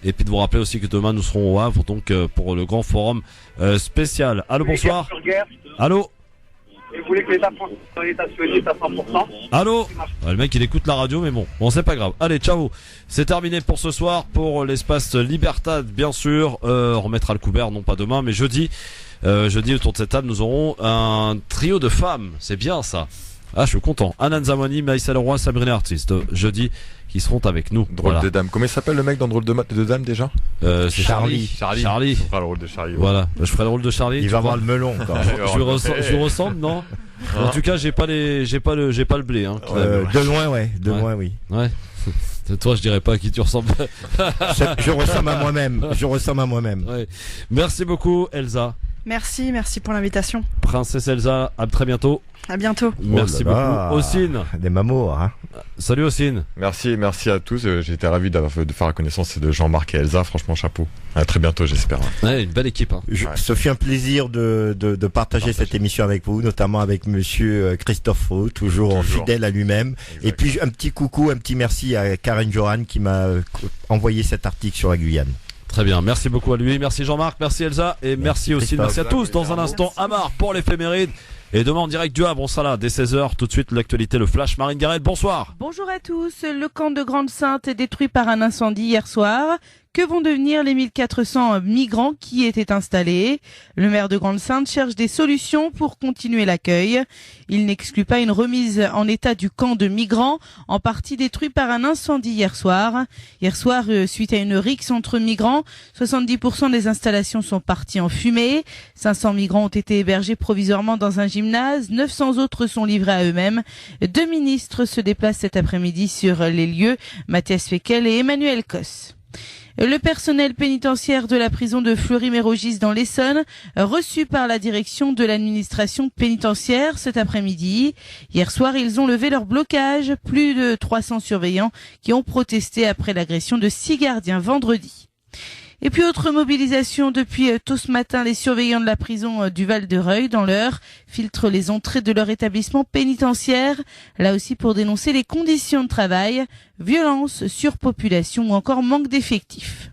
Et puis de vous rappeler aussi que demain, nous serons au Havre, donc, pour le grand forum spécial. Allô, bonsoir. Allô. Et vous voulez que l'État français soit l'État sioniste à 100%? Allô. Le mec il écoute la radio, mais bon c'est pas grave. Allez, ciao. C'est terminé pour ce soir, pour l'espace Libertad, bien sûr. On remettra le couvert, non pas demain, mais jeudi. Jeudi, autour de cette table, nous aurons un trio de femmes. C'est bien ça. Ah, je suis content. Anan Zamani, Maïssa Leroy, Sabrina Artiste. Jeudi, qui seront avec nous. Drôle de dame. Comment il s'appelle le mec dans Drôle de dame déjà? C'est Charlie. Je ferai le rôle de Charlie. Voilà. Je ferai le rôle de Charlie. Il va avoir le melon, quand même. Je vous ressemble, non? En tout cas, j'ai pas le blé, hein. De loin, oui. Ouais. Toi, je dirais pas à qui tu ressembles. Je ressemble à moi-même. Ouais. Merci beaucoup, Elsa. Merci pour l'invitation. Princesse Elsa, à très bientôt. À bientôt. Merci beaucoup. Ossine. Des mamours, hein. Salut Ossine. Merci à tous. J'étais ravi de faire la connaissance de Jean-Marc et Elsa. Franchement, chapeau. À très bientôt, j'espère. Ouais, une belle équipe. Hein. Ça fait un plaisir de partager cette émission avec vous, notamment avec monsieur Christophe Roux, toujours fidèle à lui-même. Exactement. Et puis un petit coucou, un petit merci à Karen Johan qui m'a envoyé cet article sur la Guyane. Très bien, merci beaucoup à lui, merci Jean-Marc, merci Elsa et merci aussi, merci à tous. Dans un instant, Amar pour l'éphéméride. Et demain en direct du Havre, on sera là dès 16h. Tout de suite l'actualité, le flash. Marine Garrel, bonsoir. Bonjour à tous. Le camp de Grande-Sainte est détruit par un incendie hier soir. Que vont devenir les 1400 migrants qui étaient installés? Le maire de Grande-Sainte cherche des solutions pour continuer l'accueil. Il n'exclut pas une remise en état du camp de migrants, en partie détruit par un incendie hier soir. Hier soir, suite à une rixe entre migrants, 70% des installations sont parties en fumée. 500 migrants ont été hébergés provisoirement dans un gymnase. 900 autres sont livrés à eux-mêmes. 2 ministres se déplacent cet après-midi sur les lieux, Mathias Fekl et Emmanuel Cos. Le personnel pénitentiaire de la prison de Fleury-Mérogis dans l'Essonne, reçu par la direction de l'administration pénitentiaire cet après-midi. Hier soir, ils ont levé leur blocage. Plus de 300 surveillants qui ont protesté après l'agression de 6 gardiens vendredi. Et puis autre mobilisation depuis tôt ce matin, les surveillants de la prison du Val-de-Reuil dans l'Eure filtrent les entrées de leur établissement pénitentiaire, là aussi pour dénoncer les conditions de travail, violence, surpopulation ou encore manque d'effectifs.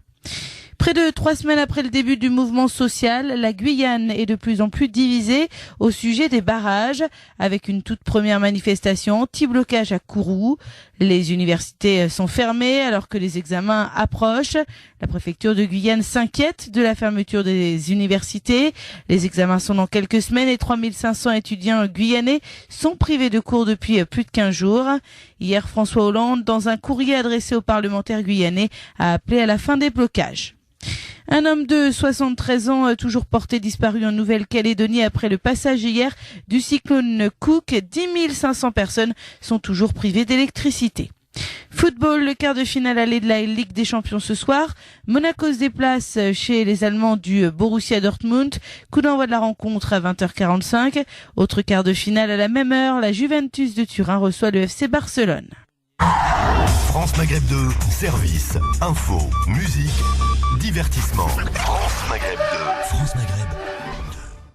Près de 3 semaines après le début du mouvement social, la Guyane est de plus en plus divisée au sujet des barrages, avec une toute première manifestation anti-blocage à Kourou. Les universités sont fermées alors que les examens approchent. La préfecture de Guyane s'inquiète de la fermeture des universités. Les examens sont dans quelques semaines et 3500 étudiants guyanais sont privés de cours depuis plus de 15 jours. Hier, François Hollande, dans un courrier adressé aux parlementaires guyanais, a appelé à la fin des blocages. Un homme de 73 ans toujours porté disparu en Nouvelle-Calédonie après le passage hier du cyclone Cook. 10 500 personnes sont toujours privées d'électricité. Football, le quart de finale aller de la Ligue des Champions ce soir. Monaco se déplace chez les Allemands du Borussia Dortmund. Coup d'envoi de la rencontre à 20h45. Autre quart de finale à la même heure, la Juventus de Turin reçoit le FC Barcelone. France Maghreb 2, service, info, musique, divertissement. France Maghreb 2. France Maghreb.